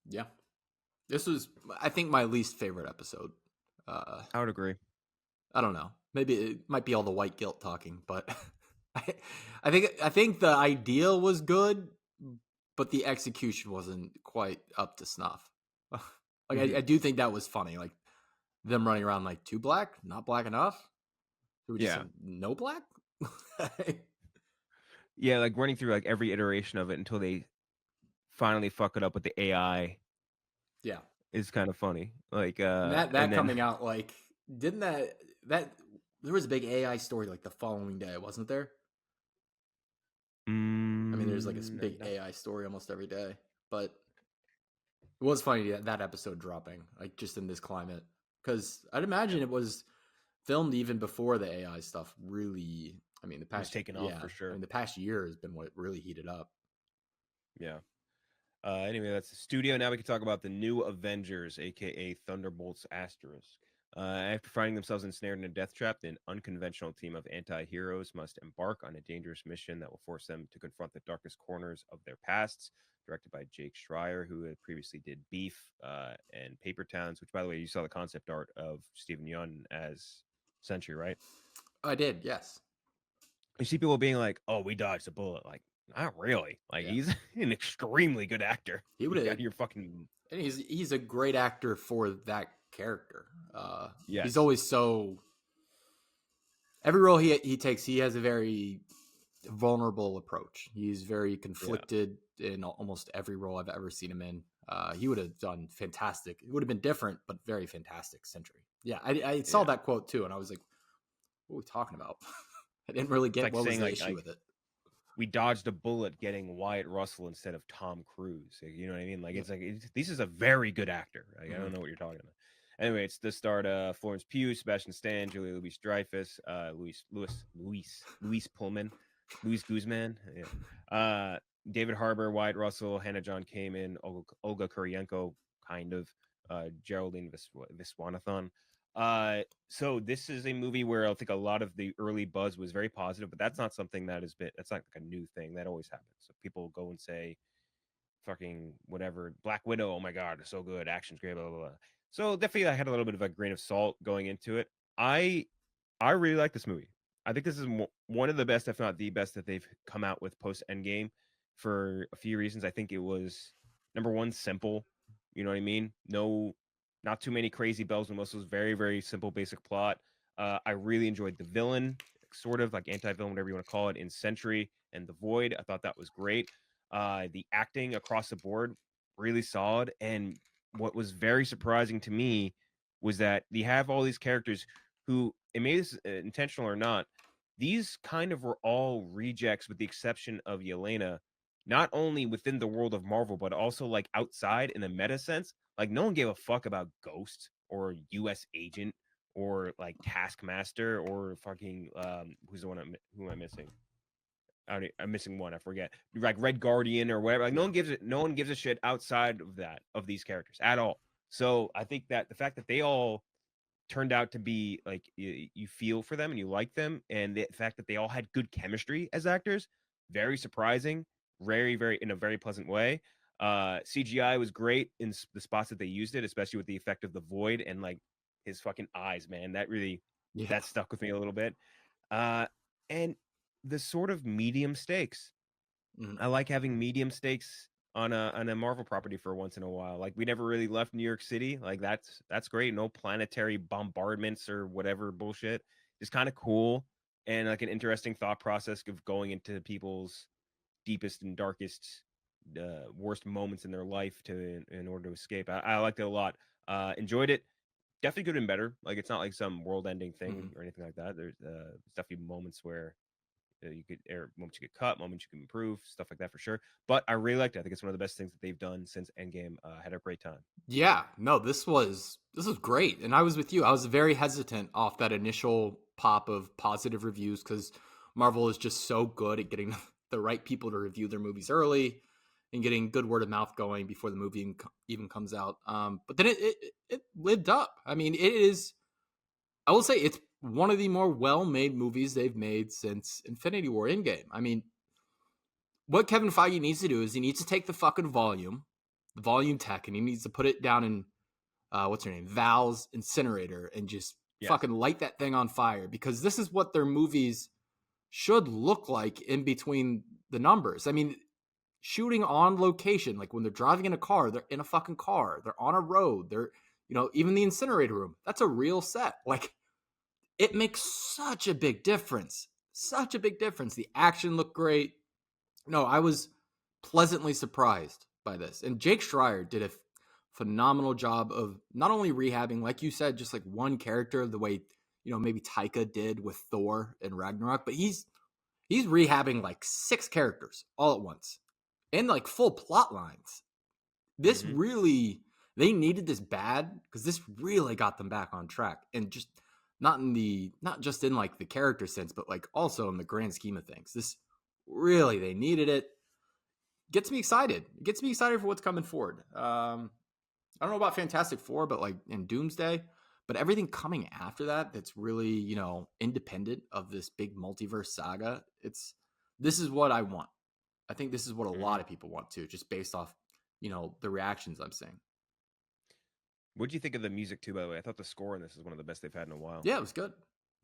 B: Yeah, this was, I think, my least favorite episode.
A: I would agree.
B: I don't know. Maybe it might be all the white guilt talking, but I, I think the idea was good, but the execution wasn't quite up to snuff. Like
A: Mhm.
B: I do think that was funny, like them running around like too black, not black enough. Should we just
A: Yeah,
B: say no black?
A: yeah, like running through like every iteration of it until they finally fuck it up with the AI
B: Yeah,
A: is kind of funny. Like,
B: and that
A: and
B: that
A: then
B: coming out like didn't that there was a big AI story like the following day, wasn't there? I mean, there's like a big
A: no,
B: AI story almost every day, but it was funny that episode dropping, like just in this climate, because I'd imagine it was filmed even before the AI stuff really. I mean,
A: it was taken off for
B: I
A: sure.
B: mean, the past year has been what really heated up.
A: Yeah. Anyway, that's the studio. Now we can talk about the new Avengers, aka Thunderbolts Asterisk. After finding themselves ensnared in a death trap, an unconventional team of anti-heroes must embark on a dangerous mission that will force them to confront the darkest corners of their pasts. Directed by Jake Schreier, who had previously did Beef and Paper Towns, which, by the way, you saw the concept art of Stephen Yeun as Sentry, right?
B: I did, yes.
A: You see people being like, "Oh, we dodged a bullet." Like, Not really. Like
B: Yeah,
A: he's an extremely good actor.
B: he would
A: You
B: have.
A: got your fucking
B: And he's a great actor for that character. He's
A: yes.
B: always so every role he takes, he has a very vulnerable approach. He's very
A: Yeah.
B: conflicted in almost every role I've ever seen him in. He would have done fantastic. It would have been different, but very fantastic. Sentry. Yeah, I saw
A: Yeah.
B: that quote too, and I was like, "What are we talking about?" I didn't really
A: It's
B: get
A: like
B: what was
A: saying
B: the issue
A: like
B: with it.
A: we dodged a bullet getting Wyatt Russell instead of Tom Cruise. Like, you know what I mean? Like
B: Yeah.
A: it's like this is a very good actor. Like, I
B: Mm-hmm.
A: don't know what you're talking about. Anyway, it's the start. Florence Pugh, Sebastian Stan, Julia Louis Dreyfus, Louis Pullman, Louis Guzman, yeah. David Harbour, Wyatt Russell, Hannah John Kamen, Olga Kurylenko, kind of, Geraldine Viswanathan. So this is a movie where I think a lot of the early buzz was very positive, but that's not something that has been. That's not like a new thing. That always happens. So people go and say, "Fucking whatever, Black Widow. Oh my god, it's so good. Action's great." Blah blah blah. So definitely, I had a little bit of a grain of salt going into it. I I really like this movie. I think this is one of the best, if not the best, that they've come out with post Endgame for a few reasons. I think it was number one, simple. You know what I mean? No, not too many crazy bells and whistles. Very, very simple, basic plot. I really enjoyed the villain, sort of like anti-villain, whatever you want to call it, in Sentry and the Void. I thought that was great. The acting across the board, really solid. And what was very surprising to me was that you have all these characters who, it may this intentional or not, these kind of were all rejects with the exception of Yelena, not only within the world of Marvel, but also like outside in the meta sense. Like no one gave a fuck about Ghost or US Agent or like Taskmaster or fucking who's the one who am I missing? I'm missing one. I forget. Like Red Guardian or whatever. Like
B: Yeah.
A: no one gives a shit outside of that of these characters at all. So I think that the fact that they all turned out to be like you feel for them and you like them, and the fact that they all had good chemistry as actors, very surprising, very in a very pleasant way. CGI was great in the spots that they used it, especially with the effect of the Void and like his fucking eyes, man.
B: Yeah.
A: That stuck with me a little bit. And the sort of medium stakes.
B: Mm-hmm.
A: I like having medium stakes on a Marvel property for once in a while. Like we never really left New York City. Like that's great. No planetary bombardments or whatever bullshit. Just kind of cool and like an interesting thought process of going into people's deepest and darkest, worst moments in their life in order to escape. I liked it a lot. Enjoyed it. Definitely could have been better. Like it's not like some world-ending
B: Mm-hmm.
A: thing or anything like that. There's definitely moments where you could moments you could cut, moments you can improve, stuff like that for sure. But I really liked it. I think it's one of the best things that they've done since Endgame. Had a great time.
B: Yeah, no, this was great, and I was with you. I was very hesitant off that initial pop of positive reviews because Marvel is just so good at getting the right people to review their movies early and getting good word of mouth going before the movie even comes out. But then it lived up. I mean, it is. I will say it's one of the more well-made movies they've made since Infinity War Endgame. I mean, what Kevin Feige needs to do is he needs to take the volume tech, and he needs to put it down in what's her name, Val's incinerator, and just
A: Yes.
B: fucking light that thing on fire, because this is what their movies should look like in between the numbers. I mean, shooting on location, like when they're driving in a car, they're in a fucking car, they're on a road, they're, even the incinerator room, that's a real set. Like, it makes such a big difference. Such a big difference. The action looked great. No, I was pleasantly surprised by this. And Jake Schreier did a phenomenal job of not only rehabbing, like you said, just like one character the way, maybe Taika did with Thor and Ragnarok, but he's rehabbing like six characters all at once and like full plot lines. This
A: Mm-hmm.
B: really, they needed this bad because this really got them back on track, and just not just in like the character sense, but like also in the grand scheme of things. This really, they needed it. Gets me excited. It gets me excited for what's coming forward. I don't know about Fantastic Four, but like in Doomsday, but everything coming after that that's really, independent of this big multiverse saga. This is what I want. I think this is what a
A: Mm-hmm.
B: lot of people want too, just based off, the reactions I'm seeing.
A: What do you think of the music too? By the way, I thought the score in this is one of the best they've had in a while.
B: Yeah, it was good.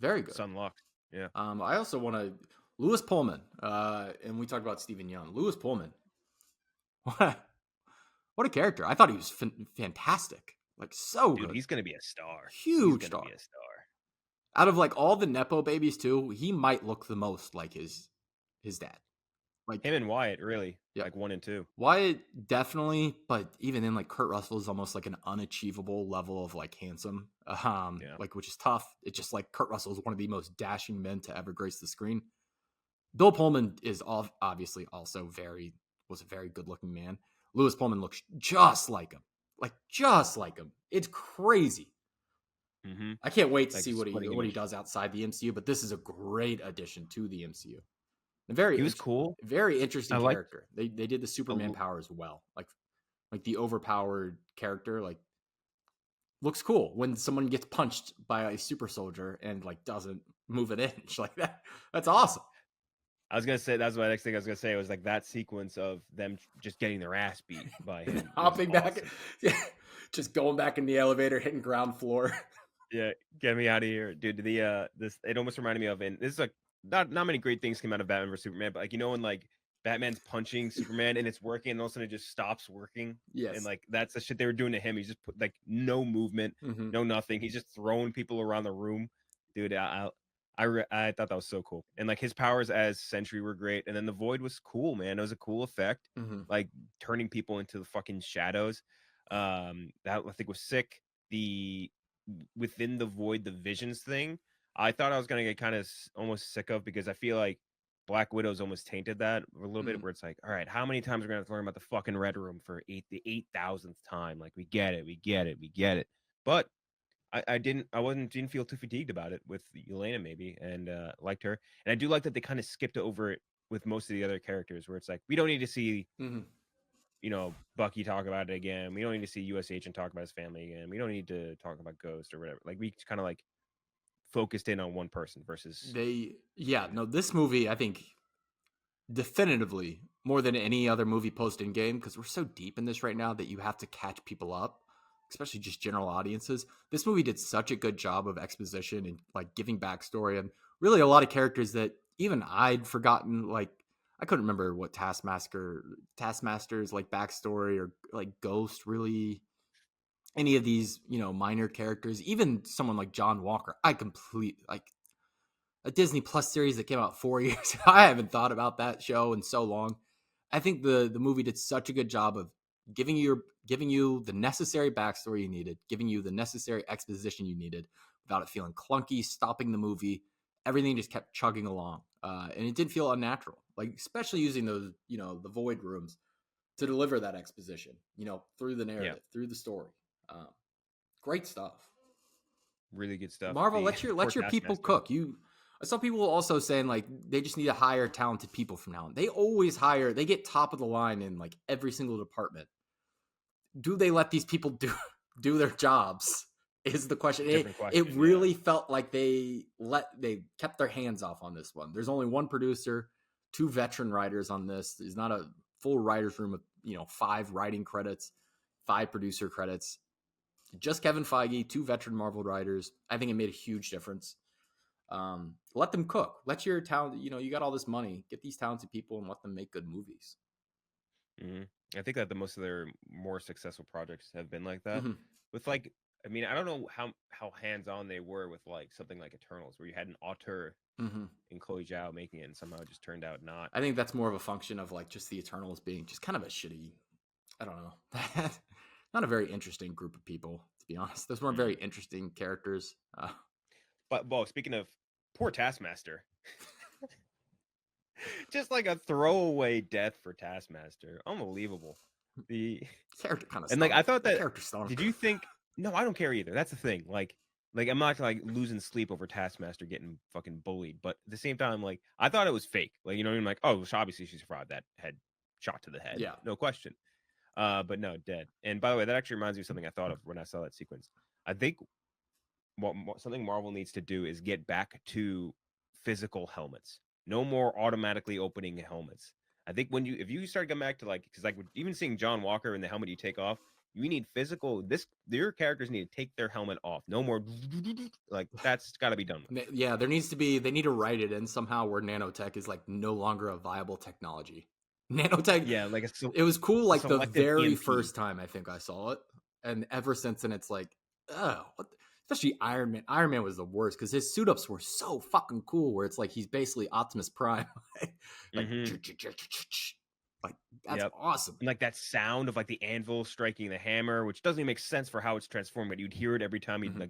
B: Very good.
A: Sunlocked. Yeah.
B: I also want to Lewis Pullman, and we talked about Stephen Young. Lewis Pullman, what a character! I thought he was fantastic, like so
A: Dude,
B: good,
A: he's gonna be a star. He's
B: huge
A: gonna be
B: star.
A: a star.
B: Out of like all the nepo babies too, he might look the most like his dad. Like,
A: Him and Wyatt, really,
B: yeah,
A: like 1 and 2.
B: Wyatt definitely, but even then, like Kurt Russell is almost like an unachievable level of like handsome,
A: Yeah.
B: like which is tough. It's just like Kurt Russell is one of the most dashing men to ever grace the screen. Bill Pullman is obviously also was a very good looking man. Lewis Pullman looks just like him, like just like him. It's crazy.
A: Mm-hmm.
B: I can't wait to
A: Like
B: see what
A: splitting
B: he
A: image.
B: does outside the MCU. But this is a great addition to the MCU. A
A: He was cool.
B: very
A: I
B: interesting
A: liked
B: character. They did the
A: a
B: Superman
A: l-
B: powers well, like the overpowered character. Like looks cool when someone gets punched by a super soldier and like doesn't move an inch like that. That's awesome.
A: I was gonna say that's my next thing I was gonna say was like that sequence of them just getting their ass beat by him was
B: Hopping back,
A: awesome.
B: yeah, just going back in the elevator, hitting ground floor.
A: Yeah, get me out of here, dude. This it almost reminded me of, and this is like not many great things came out of Batman vs Superman, but like when like Batman's punching Superman and it's working, and all of a sudden it just stops working, and
B: Yes.
A: like that's the shit they were doing to him. He's just put like no movement,
B: Mm-hmm.
A: no nothing. He's just throwing people around the room, dude. I thought that was so cool, and like his powers as Sentry were great, and then the Void was cool, man. It was a cool effect,
B: Mm-hmm.
A: like turning people into the fucking shadows. That I think was sick. The within the Void, the Visions thing, I thought I was gonna get kind of almost sick of, because I feel like Black Widow's almost tainted that a little bit,
B: Mm-hmm.
A: where it's like, all right, how many times are we gonna have to learn about the fucking Red Room for the 8,000th time? Like, we get it, we get it, we get it. But didn't feel too fatigued about it with Elena, maybe, and liked her. And I do like that they kind of skipped over it with most of the other characters, where it's like, we don't need to see
B: Mm-hmm.
A: Bucky talk about it again. We don't need to see US Agent talk about his family again. We don't need to talk about Ghost or whatever. Like, we kind of like focused in on one person versus.
B: No, this movie, I think, definitively more than any other movie Post-Endgame, because we're so deep in this right now that you have to catch people up, especially just general audiences. This movie did such a good job of exposition and like giving backstory and really a lot of characters that even I'd forgotten. Like I couldn't remember what Taskmaster's like backstory, or like Ghost, really any of these minor characters, even someone like John Walker. I complete like a Disney Plus series that came out 4 years. I haven't thought about that show in so long. I think the movie did such a good job of giving you the necessary backstory you needed, giving you the necessary exposition you needed without it feeling clunky, stopping the movie. Everything just kept chugging along, and it didn't feel unnatural. Like especially using those the void rooms to deliver that exposition, through the
A: Yeah,
B: narrative, through the story. Um, Great stuff.
A: really good stuff.
B: Marvel,
A: The poor
B: let your people
A: Taskmaster.
B: cook. I saw people also saying like they just need to hire talented people from now on. They always hire. They get top of the line in like every single department. Do they let these people do their jobs? Is the question.
A: Different
B: It
A: question. Yeah.
B: really felt like they kept their hands off on this one. There's only one producer, two veteran writers on this. There's not a full writers room of 5 writing credits, 5 producer credits. Just Kevin Feige, 2 veteran Marvel writers. I think it made a huge difference. Let them cook. Let your talent. You got all this money. Get these talented people and let them make good movies.
A: Hmm. I think that the most of their more successful projects have been like that.
B: Mm-hmm.
A: With like, I mean, I don't know how hands on they were with like something like Eternals, where you had an auteur
B: Mm-hmm.
A: and Chloe Zhao making it, and somehow it just turned out not.
B: I think that's more of a function of like just the Eternals being just kind of a shitty. I don't know. Not a very interesting group of people, to be honest. Those weren't very
A: Mm.
B: interesting characters.
A: But well, speaking of poor Taskmaster, just like a throwaway death for Taskmaster, unbelievable. The
B: Character kind of
A: And like
B: stunk.
A: I thought
B: That
A: that.
B: character stunk.
A: Did you think? No, I don't care either. That's the thing. Like I'm not like losing sleep over Taskmaster getting fucking bullied, but at the same time, like I thought it was fake. Like what I mean, like, oh, obviously she's a fraud. That head shot to the head,
B: Yeah.
A: no question. But no, dead. And by the way, that actually reminds me of something I thought of when I saw that sequence. I think what something Marvel needs to do is get back to physical helmets. No more automatically opening helmets. I think if you start going back to like, because like even seeing John Walker in the helmet you take off, You need physical. Their characters need to take their helmet off. No more like that's got to be done with.
B: Yeah, there needs to be. They need to write it in somehow where nanotech is like no longer a viable technology. Nanotech.
A: Yeah, like
B: It was cool
A: a
B: like the
A: selective
B: very
A: EMP.
B: first time I think I saw it, and ever since then it's like, oh, what? Especially Iron Man. Iron Man was the worst because his suit ups were so fucking cool. Where it's like he's basically Optimus Prime, like,
A: Mm-hmm.
B: like that's
A: Yep.
B: awesome.
A: And like that sound of like the anvil striking the hammer, which doesn't even make sense for how it's transformed, but you'd hear it every time he'd like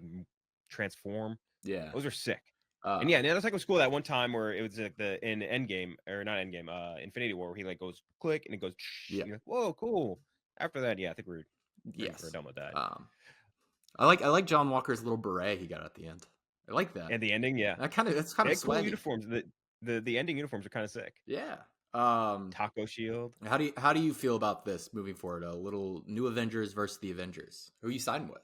A: transform.
B: Yeah.
A: Those are sick. And
B: Uh,
A: yeah, nanotech was cool that one time where it was like in Endgame or not Endgame, Infinity War, where he like goes click and it goes.
B: Yeah.
A: And you're like, whoa, cool. After that, yeah, I think we're
B: yes.
A: done with that.
B: I like John Walker's little beret he got at the end. I like that.
A: And the ending, yeah,
B: That's kind of
A: they had cool
B: swaggy.
A: uniforms. The ending uniforms are kind of sick.
B: Yeah.
A: Taco shield.
B: How do you feel about this moving forward? A little new Avengers versus the Avengers. Who are you siding with?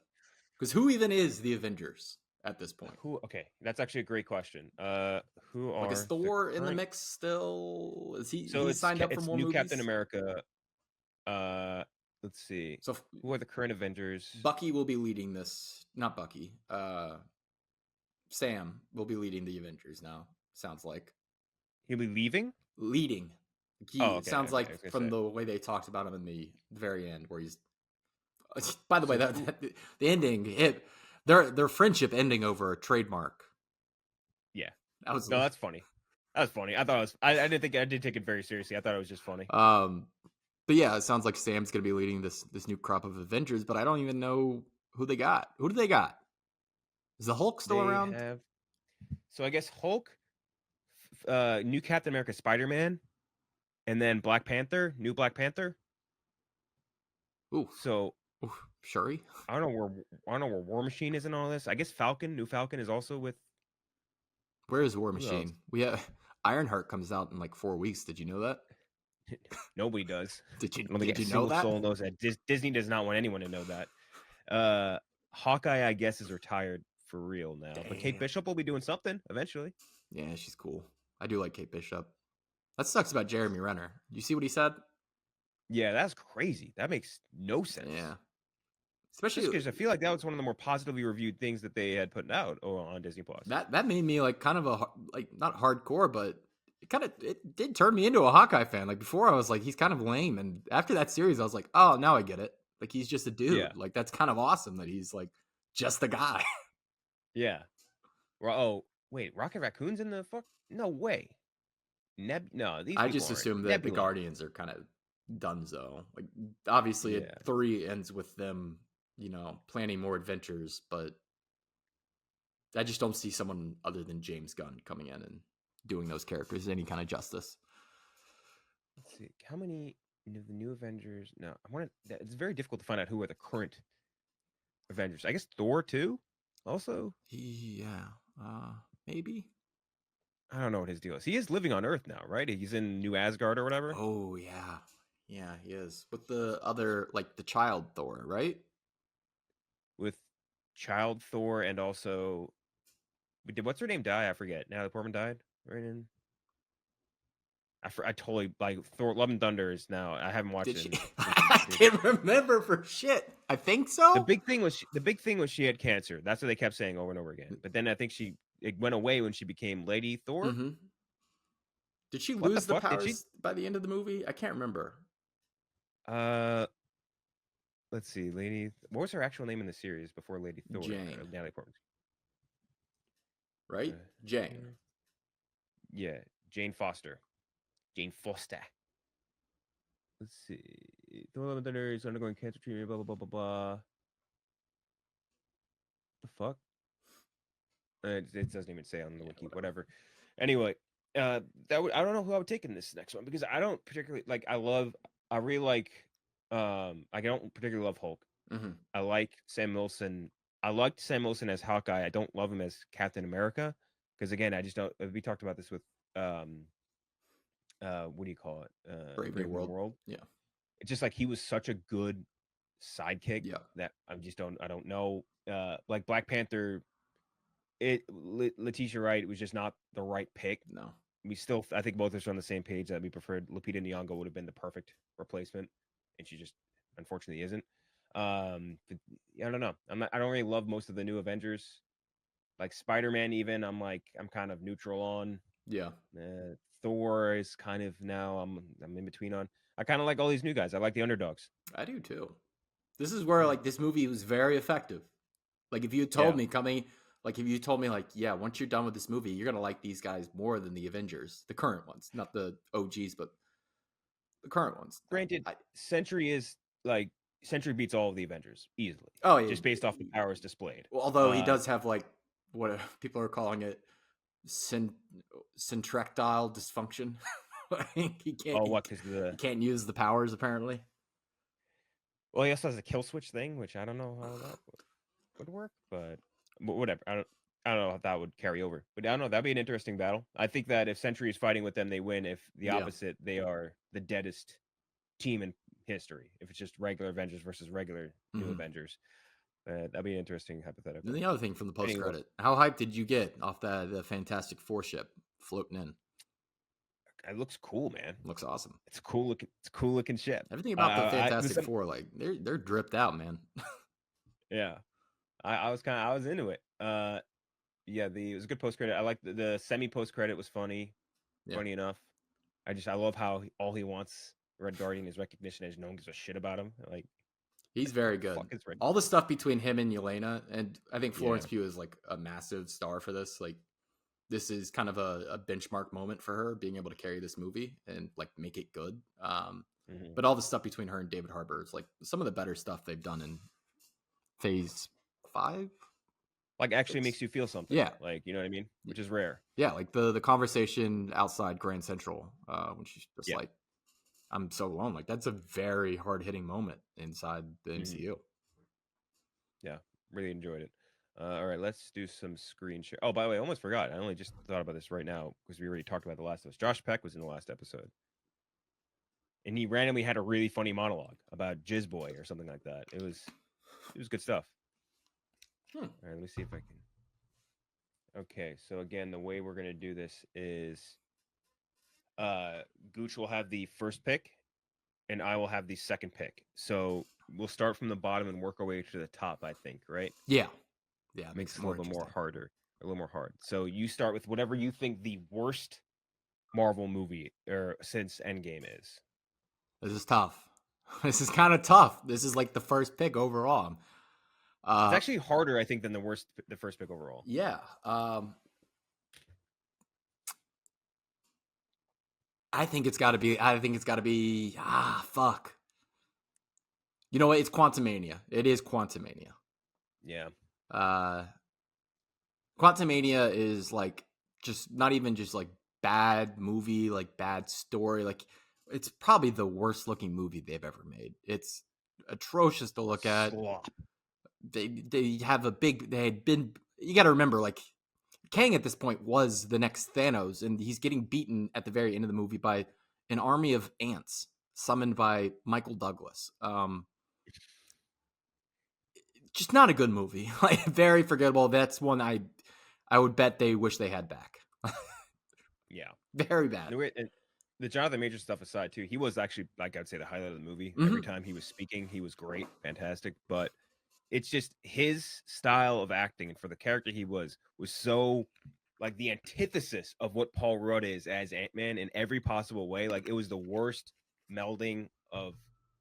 B: Because who even is the Avengers at this point?
A: Who? Okay, that's actually a great question. Who are
B: Like is Thor in the mix still? Is he?
A: So
B: He's signed up for
A: it's
B: more
A: new
B: movies.
A: Captain America. Let's see.
B: So
A: who are the current Avengers?
B: Bucky will be leading this. Not Bucky. Sam will be leading the Avengers now. Sounds like
A: He'll be leaving.
B: Leading.
A: Okay.
B: Sounds
A: Okay,
B: like from the way they talked about him in the very end, where he's. By the way, the ending, their friendship ending over a trademark.
A: Yeah,
B: that was
A: that's funny. That was funny. I thought it was. I didn't think I did take it very seriously. I thought it was just funny.
B: But yeah, it sounds like Sam's gonna be leading this new crop of Avengers, but I don't even know who they got. Who do they got? Is the Hulk still around?
A: So I guess Hulk, new Captain America, Spider-Man, and then Black Panther, new Black Panther.
B: Ooh.
A: So
B: Shuri.
A: I don't know where War Machine is in all this. I guess new Falcon is also with.
B: Where is War Machine? We have Ironheart comes out in like 4 weeks. Did you know that?
A: Nobody does.
B: Did you
A: know that? Soul knows that. Disney does not want anyone to know that. Hawkeye, I guess, is retired for real now. Damn. But Kate Bishop will be doing something eventually.
B: Yeah, she's cool. I do like Kate Bishop. That sucks about Jeremy Renner. You see what he said?
A: Yeah, that's crazy. That makes no sense.
B: Yeah. Especially
A: because I feel like that was one of the more positively reviewed things that they had put out on Disney Plus.
B: That made me like kind of not hardcore, but it did turn me into a Hawkeye fan. Like before I was like, he's kind of lame. And after that series, I was like, oh, now I get it. Like he's just a dude. Yeah. Like that's kind of awesome that he's like just the guy.
A: Yeah. Oh, wait, Rocket Raccoon's in the fuck? No way. No, these.
B: I just assume that the Guardians are kind of donezo. Like obviously 3 ends with them, planning more adventures, but I just don't see someone other than James Gunn coming in and doing those characters any kind of justice.
A: Let's see. How many the new Avengers? No, I want to. It's very difficult to find out who are the current Avengers. I guess Thor too. Also,
B: yeah, maybe.
A: I don't know what his deal is. He is living on Earth now, right? He's in New Asgard or whatever.
B: Oh yeah, he is with the other the child Thor, right?
A: With child Thor and also, what's her name die? I forget. Natalie Portman died right in. I totally Thor. Love and Thunder is now. I haven't watched it.
B: I can't remember for shit. I think so.
A: The big thing was she had cancer. That's what they kept saying over and over again. But then I think it went away when she became Lady Thor.
B: Mm-hmm. Did she lose the powers by the end of the movie? I can't remember.
A: Let's see, Lady. What was her actual name in the series before Lady Thor?
B: Jane.
A: Natalie Portman.
B: Right, Jane.
A: Yeah, Jane Foster. Jane Foster. Let's see. Thor: Love and Thunder is undergoing cancer treatment. Blah blah blah blah blah. The fuck? It doesn't even say on the wiki. Whatever. Anyway, I don't know who I would take in this next one because I don't particularly like. I really like. I don't particularly love Hulk.
B: Mm-hmm.
A: I like Sam Wilson. I liked Sam Wilson as Hawkeye. I don't love him as Captain America because again, I just don't. We talked about this with what do you call it?
B: Brave New World. Yeah.
A: It's just like he was such a good sidekick that I don't know. Like Black Panther, Letitia Wright was just not the right pick.
B: No.
A: I think both of us are on the same page that we preferred Lupita Nyong'o would have been the perfect replacement, and she just unfortunately isn't. But I don't know. I don't really love most of the new Avengers. Like Spider-Man, even I'm kind of neutral on.
B: Yeah,
A: Thor is kind of now I'm in between on. I kind of like all these new guys. I like the underdogs.
B: I do too. This is where
A: Yeah.
B: like this movie was very effective. Like if you had told
A: Yeah.
B: me coming, like if you told me like, yeah, once you're done with this movie, you're gonna like these guys more than the Avengers, the current ones, not the OGs, but the current ones.
A: Granted,
B: I,
A: Sentry is like Sentry beats all of the Avengers easily,
B: oh, yeah.
A: just based off the powers displayed.
B: Although he does have like what people are calling it, syntrectile dysfunction. he can't
A: Oh,
B: he,
A: what? Because the
B: he can't use the powers apparently.
A: well, he also has a kill switch thing, which I don't know how that would work, but whatever. I don't know if that would carry over, but I don't know. That'd be an interesting battle. I think that if Sentry is fighting with them, they win. If the
B: Yeah.
A: opposite, they are the deadest team in history. If it's just regular Avengers versus regular new Avengers, that'd be an interesting hypothetical.
B: And the other thing from the post
A: Anyway,
B: credit, how hyped did you get off the Fantastic Four ship floating in?
A: it looks cool, man.
B: Looks awesome.
A: It's cool looking. It's cool looking ship.
B: Everything about the Fantastic Four, like they're dripped out, man.
A: Yeah, I was into it. Yeah, it was a good post credit. I like the semi post credit was funny,
B: Yeah.
A: funny enough. I love how all he wants Red Guardian is recognition, as no one gives a shit about him. Like
B: He's very good.
A: fuck is Red
B: All the stuff between him and Yelena, and I think Florence
A: Yeah.
B: Pugh is like a massive star for this. Like, this is kind of a benchmark moment for her being able to carry this movie and like make it good. But all the stuff between her and David Harbour is like some of the better stuff they've done in Phase 5.
A: Like actually makes you feel something.
B: Yeah.
A: Like, you know what I mean? Which is rare.
B: Yeah, like the conversation outside Grand Central, when she's just
A: Yeah.
B: like, I'm so alone. Like that's a very hard hitting moment inside the MCU.
A: Yeah, really enjoyed it. All right, let's do some screen share. Oh, by the way, I almost forgot. I only just thought about this right now because we already talked about The Last of Us. Josh Peck was in the last episode. And he randomly had a really funny monologue about Jizz Boy or something like that. It was good stuff. All right, let me see if I can. Okay, so again, the way we're gonna do this is Gooch will have the first pick and I will have the second pick. So we'll start from the bottom and work our way to the top, I think, right?
B: Yeah.
A: Makes it a little bit more harder. A little more hard. So you start with whatever you think the worst Marvel movie or since Endgame is.
B: This is tough. This is kind of tough. This is like the first pick overall.
A: It's actually harder, I think, than the first pick overall.
B: Yeah. I think it's got to be. Fuck. You know what? It's Quantumania. It is Quantumania.
A: Yeah.
B: Quantumania is like just not even just like bad movie, like bad story. Like it's probably the worst looking movie they've ever made. It's atrocious to look at.
A: Slop.
B: They have a big. They had been. You got to remember, like Kang at this point was the next Thanos, and he's getting beaten at the very end of the movie by an army of ants summoned by Michael Douglas. Just not a good movie. Like very forgettable. That's one I would bet they wish they had back.
A: Yeah.
B: Very bad.
A: The Jonathan Majors stuff aside, too, he was actually, like I'd say, the highlight of the movie. Every time he was speaking, he was great, fantastic. But it's just his style of acting, and for the character he was so like the antithesis of what Paul Rudd is as Ant-Man in every possible way. Like it was the worst melding of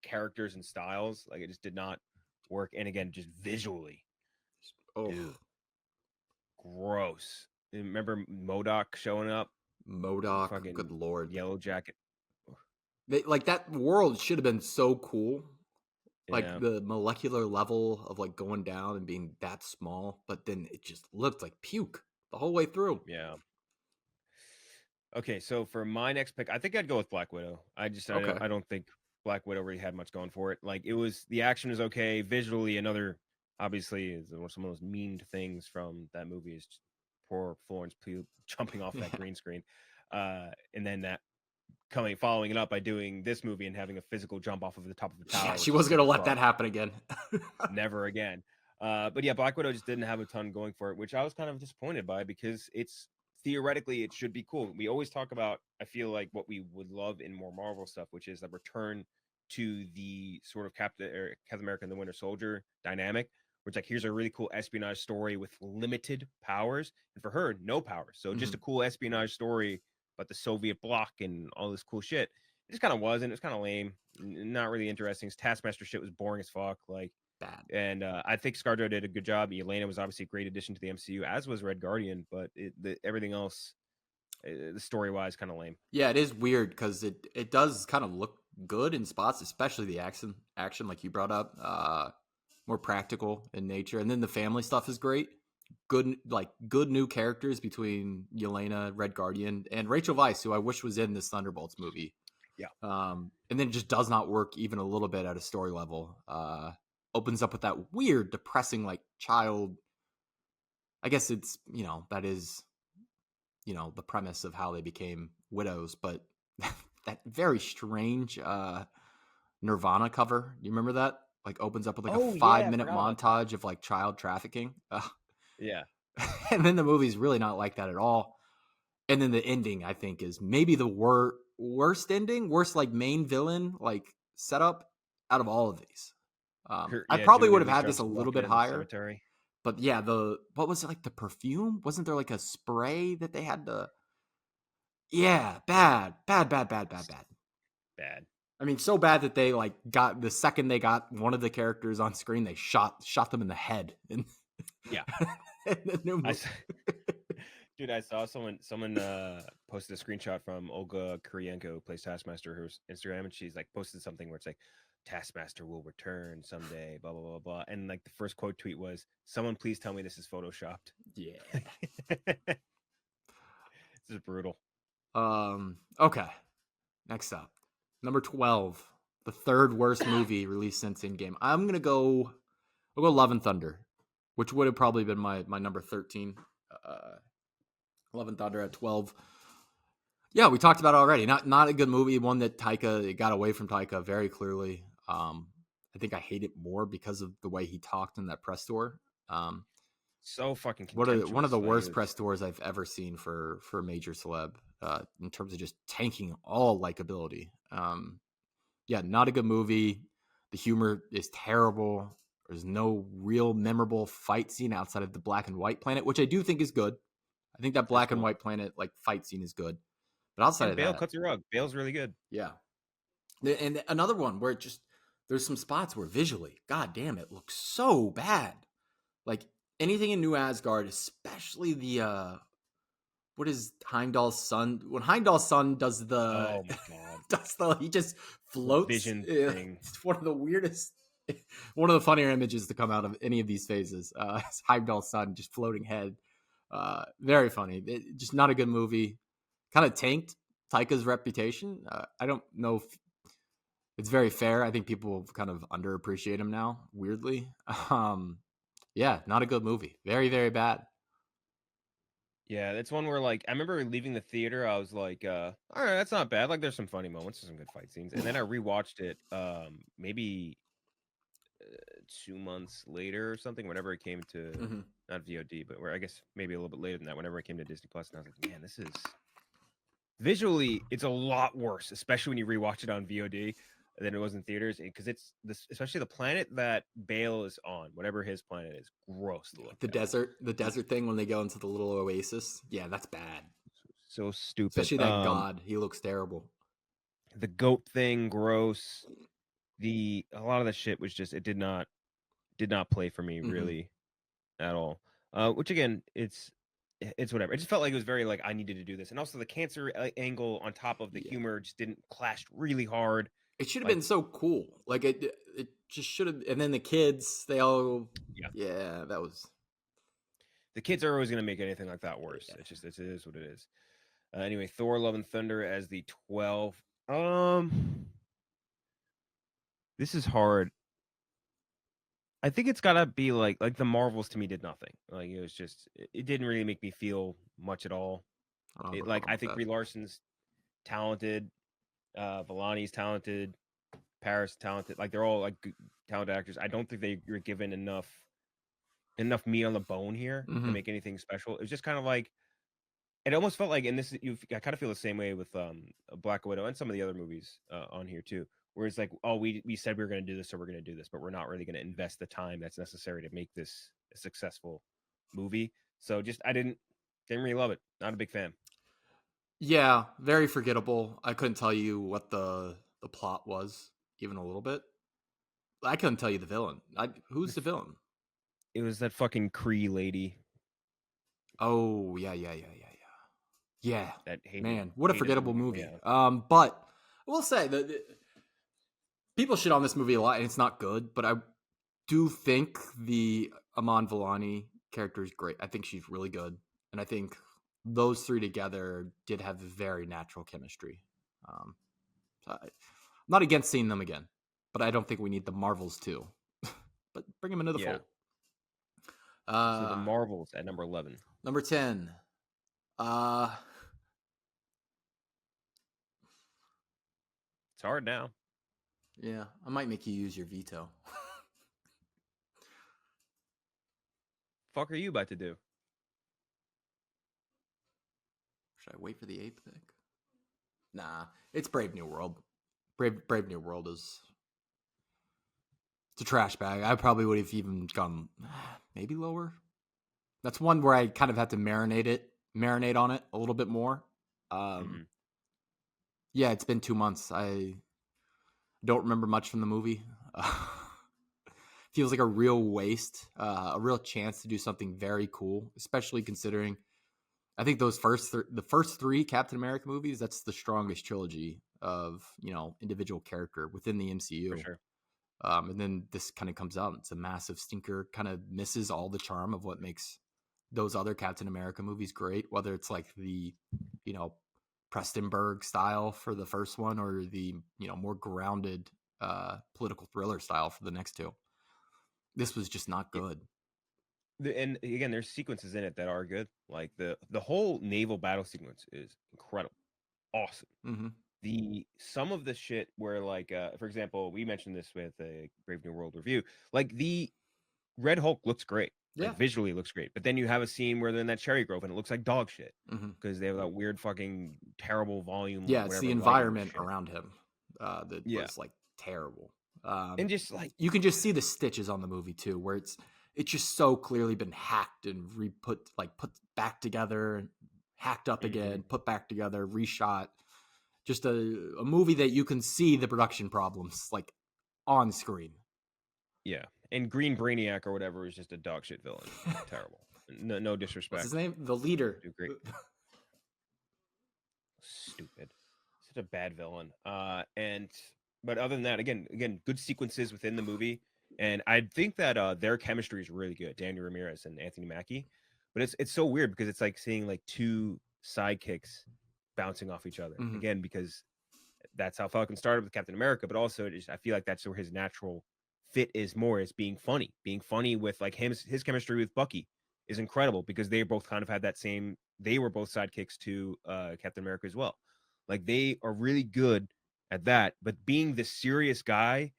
A: characters and styles. Like it just did not work. And again, just visually, dude, gross. Remember MODOK showing up?
B: MODOK, good lord.
A: Yellow Jacket.
B: Like that world should have been so cool. Like
A: Yeah.
B: the molecular level of like going down and being that small, but then it just looked like puke the whole way through.
A: Yeah. Okay, so for my next pick, I think I'd go with Black Widow. I don't think Black Widow really had much going for it. Like the action is okay. Visually, obviously is some of those memed things from that movie is poor Florence Pugh jumping off that green screen. And then that following it up by doing this movie and having a physical jump off of the top of the tower.
B: Yeah, she was going to let that happen again.
A: Never again. But yeah, Black Widow just didn't have a ton going for it, which I was kind of disappointed by because theoretically it should be cool. We always talk about, I feel like, what we would love in more Marvel stuff, which is a return to the sort of Captain America and the Winter Soldier dynamic, where it's like, here's a really cool espionage story with limited powers, and for her, no powers. So just a cool espionage story about the Soviet bloc and all this cool shit. It just kind of wasn't. It was kind of lame, not really interesting. His Taskmaster shit was boring as fuck. Like,
B: Bad.
A: and I think ScarJo did a good job. Yelena was obviously a great addition to the MCU, as was Red Guardian, but everything else, the story wise, kind of lame.
B: Yeah, it is weird because it does kind of look good in spots, especially the action like you brought up, more practical in nature, and then the family stuff is great. Good new characters between Yelena, Red Guardian, and Rachel Weisz, who I wish was in this Thunderbolts movie.
A: Yeah.
B: And then it just does not work even a little bit at a story level. Opens up with that weird, depressing, like, child. I guess it's, that is, the premise of how they became widows, but that very strange Nirvana cover. You remember that? Like, opens up with like a 5-minute montage of like child trafficking.
A: Yeah.
B: And then the movie's really not like that at all. And then the ending, I think, is maybe the worst ending, worst like main villain like setup out of all of these. I probably would have had this a little bit higher. But yeah, what was it, like, the perfume? Wasn't there like a spray that they had to? Yeah, bad.
A: Bad.
B: I mean, so bad that they like got, the second they got one of the characters on screen, they shot them in the head. And
A: yeah, dude, I saw someone posted a screenshot from Olga Kurienko, who plays Taskmaster, her Instagram, and she's like posted something where it's like, Taskmaster will return someday, blah blah blah blah, and like the first quote tweet was, "Someone please tell me this is photoshopped."
B: Yeah,
A: this is brutal.
B: Okay, next up, number 12, the third worst movie released since Endgame. I'll go Love and Thunder, which would have probably been my number 13. Love and Thunder at 12. Yeah, we talked about it already. Not a good movie. One that Taika got away from Taika very clearly. I think I hate it more because of the way he talked in that press tour.
A: So fucking contemptuous.
B: One of the worst press tours I've ever seen for a major celeb, in terms of just tanking all likability. Yeah, not a good movie. The humor is terrible. There's no real memorable fight scene outside of the black and white planet, which I do think is good. I think that black and white planet like fight scene is good. But outside of
A: Bale
B: that,
A: cuts the rug. Bale's really good.
B: Yeah. And another one where there's some spots where visually, god damn, it looks so bad. Like anything in New Asgard, especially the what is Heimdall's son? When Heimdall's son does the,
A: oh my god,
B: he just floats.
A: Vision thing.
B: It's one of the weirdest, one of the funnier images to come out of any of these phases. Heimdall's son just floating head. Very funny. Just not a good movie. Kind of tanked Taika's reputation. I don't know if it's very fair. I think people kind of underappreciate him now, weirdly. Yeah, not a good movie. Very, very bad.
A: Yeah, that's one where, like, I remember leaving the theater, I was like, all right, that's not bad. Like, there's some funny moments, there's some good fight scenes. And then I rewatched it maybe 2 months later or something, whenever it came to, not VOD, but where I guess maybe a little bit later than that, whenever it came to Disney Plus, and I was like, man, this is... Visually, it's a lot worse, especially when you rewatch it on VOD than it was in theaters, because it's this, especially the planet that Bale is on, whatever his planet is, gross to look
B: at. The desert thing when they go into the little oasis. Yeah, that's bad.
A: So stupid.
B: Especially that god, he looks terrible.
A: The goat thing, gross. A lot of the shit was just, it did not play for me really at all. Which again, it's whatever. It just felt like it was very like, I needed to do this, and also the cancer angle on top of the humor just didn't clash really hard.
B: It should have been so cool. Like it just should have. And then the kids, they all, that was.
A: The kids are always going to make anything like that worse. Yeah. It is what it is. Anyway, Thor: Love and Thunder as the 12. This is hard. I think it's gotta be like the Marvels to me did nothing. Like it was just, it didn't really make me feel much at all. I think Brie Larson's talented. Vellani's talented, Paris talented. Like they're all like talented actors. I don't think they were given enough meat on the bone here to make anything special. It was just kind of like, it almost felt like, and I kind of feel the same way with Black Widow and some of the other movies on here too, where it's like, oh, we said we were going to do this, so we're going to do this, but we're not really going to invest the time that's necessary to make this a successful movie. So just I didn't really love it. Not a big fan.
B: Yeah, very forgettable. I couldn't tell you what the plot was even a little bit. I couldn't tell you the villain. Who's the villain?
A: It was that fucking Cree lady.
B: Oh yeah.
A: That hated,
B: Man, what a forgettable
A: everyone.
B: movie.
A: Yeah.
B: But I will say that people shit on this movie a lot, and it's not good. But I do think the Aman Vellani character is great. I think she's really good, and I think those three together did have very natural chemistry. I'm not against seeing them again, but I don't think we need the Marvels too. But bring them into the fold.
A: So the Marvels at number 11.
B: Number 10.
A: It's hard now.
B: Yeah, I might make you use your veto.
A: Fuck are you about to do?
B: Should I wait for the 8th pick? Nah, it's Brave New World. Brave New World is... It's a trash bag. I probably would have even gone maybe lower. That's one where I kind of had to marinate on it a little bit more. Yeah, it's been 2 months. I don't remember much from the movie. Feels like a real waste, a real chance to do something very cool, especially considering I think those the first three Captain America movies, that's the strongest trilogy of, individual character within the MCU.
A: For sure.
B: And then this kind of comes out. It's a massive stinker, kind of misses all the charm of what makes those other Captain America movies great, whether it's like the, Prestonberg style for the first one or the, more grounded political thriller style for the next two. This was just not good.
A: And again, there's sequences in it that are good. Like the whole naval battle sequence is incredible, awesome.
B: Mm-hmm.
A: Some of the shit where, like, for example, we mentioned this with a Brave New World review. Like the Red Hulk looks great, like visually looks great, but then you have a scene where they're in that cherry grove and it looks like dog shit because they have that weird fucking terrible volume.
B: Yeah, it's the environment around him that was like terrible.
A: And just like
B: you can just see the stitches on the movie too, where it's just so clearly been hacked and put back together, hacked up again, put back together, reshot. Just a movie that you can see the production problems like on screen.
A: Yeah, and Green Brainiac or whatever is just a dog shit villain. Terrible. No disrespect.
B: What's his name? The leader.
A: Great. Stupid. Such a bad villain. But other than that, again, good sequences within the movie. And I think that their chemistry is really good, Danny Ramirez and Anthony Mackie. But it's so weird because it's like seeing like two sidekicks bouncing off each other. Again, because that's how Falcon started with Captain America, but also I feel like that's where his natural fit is more, is being funny with like his chemistry with Bucky is incredible because they both kind of had that same, they were both sidekicks to Captain America as well. Like they are really good at that, but being the serious guy,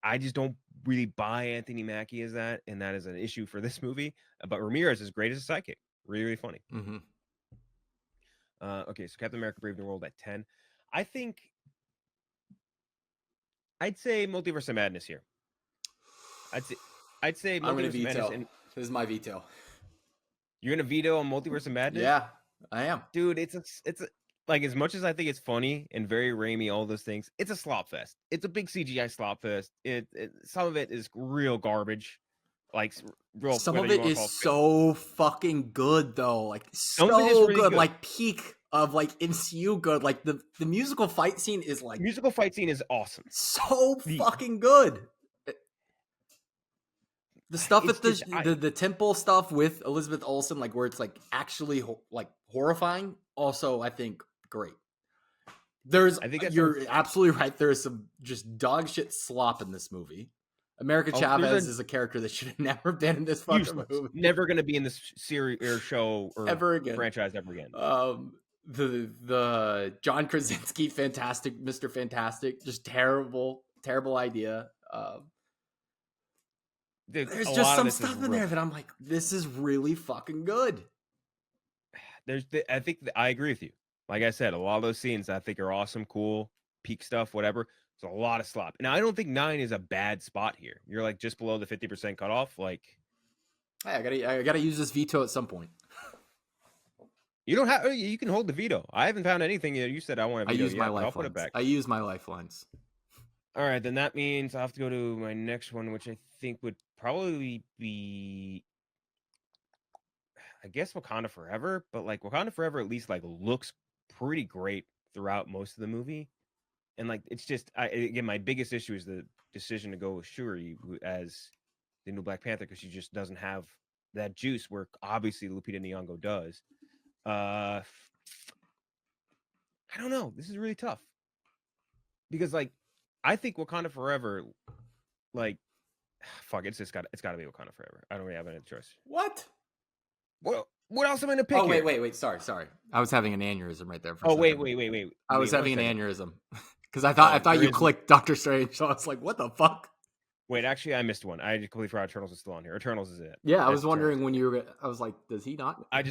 A: I just don't really buy Anthony Mackie as that, and that is an issue for this movie. But Ramirez is great as a sidekick, really funny. Okay, so Captain America: Brave New World at 10. I think I'd say Multiverse of Madness here. I'd say
B: Multiverse of Madness. And this is my veto.
A: You're gonna veto on Multiverse of Madness?
B: Yeah, I am,
A: dude. It's a like, as much as I think it's funny and very Raimi, all those things, it's a slop fest. It's a big CGI slop fest. Some of it is real garbage. Like real.
B: Some of it is so fucking good though. Like so really good. Like peak of like MCU good. Like the musical fight scene is like
A: musical fight scene is awesome.
B: So fucking good. The stuff at the temple stuff with Elizabeth Olsen, like where it's like actually like horrifying. Also, I think great. You're absolutely right. There is some just dog shit slop in this movie. America Chavez is a character that should have never been in this fucking movie.
A: Never going to be in this series or show or
B: ever again.
A: Franchise ever again.
B: The John Krasinski, fantastic, Mr. Fantastic, just terrible idea. There's just some stuff in there that I'm like, this is really fucking good.
A: I think I agree with you. Like I said, a lot of those scenes I think are awesome, cool, peak stuff, whatever. It's a lot of slop. Now I don't think 9 is a bad spot here. You're like just below the 50% cutoff. Like,
B: hey, I gotta use this veto at some point.
A: you don't have. You can hold the veto. I haven't found anything you said I want to
B: I
A: veto
B: use my
A: yet, but I'll put it
B: lifelines.
A: back.
B: I use my lifelines.
A: All right, then that means I have to go to my next one, which I think would probably be, I guess, Wakanda Forever. But like Wakanda Forever, at least like looks pretty great throughout most of the movie, and like it's just, again, my biggest issue is the decision to go with Shuri as the new Black Panther because she just doesn't have that juice where obviously Lupita Nyong'o does. I don't know. This is really tough because like I think Wakanda Forever, like, fuck, it's got to be Wakanda Forever. I don't really have any choice.
B: What?
A: What else am I gonna pick?
B: Oh
A: here?
B: wait. Sorry. I was having an aneurysm right there for a
A: Oh
B: second.
A: wait.
B: I was
A: Wait,
B: having an
A: 1 second.
B: aneurysm because I thought you
A: there is-
B: clicked Doctor Strange. So I was like, what the fuck?
A: Wait, actually, I missed one. I just completely forgot Eternals is still on here. Eternals is it?
B: Yeah, I
A: That's
B: was wondering
A: Eternals.
B: when you were. I was like, does he not?
A: I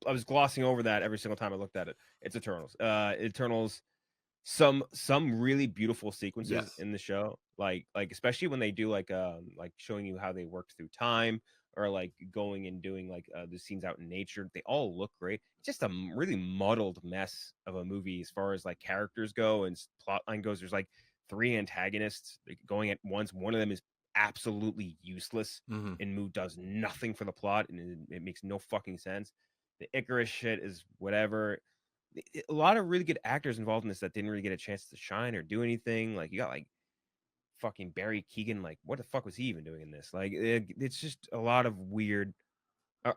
A: was glossing over that every single time I looked at it. It's Eternals. Eternals. Some really beautiful sequences
B: Yes.
A: in the show, like especially when they do like showing you how they worked through time, or like going and doing like the scenes out in nature. They all look great. It's just a really muddled mess of a movie as far as like characters go and plot line goes. There's like 3 antagonists going at once. One of them is absolutely useless
B: Mm-hmm.
A: and does nothing for the plot, and it makes no fucking sense. The Icarus shit is whatever. A lot of really good actors involved in this that didn't really get a chance to shine or do anything. Like you got like fucking Barry Keoghan. Like what the fuck was he even doing in this? Like it's just a lot of weird.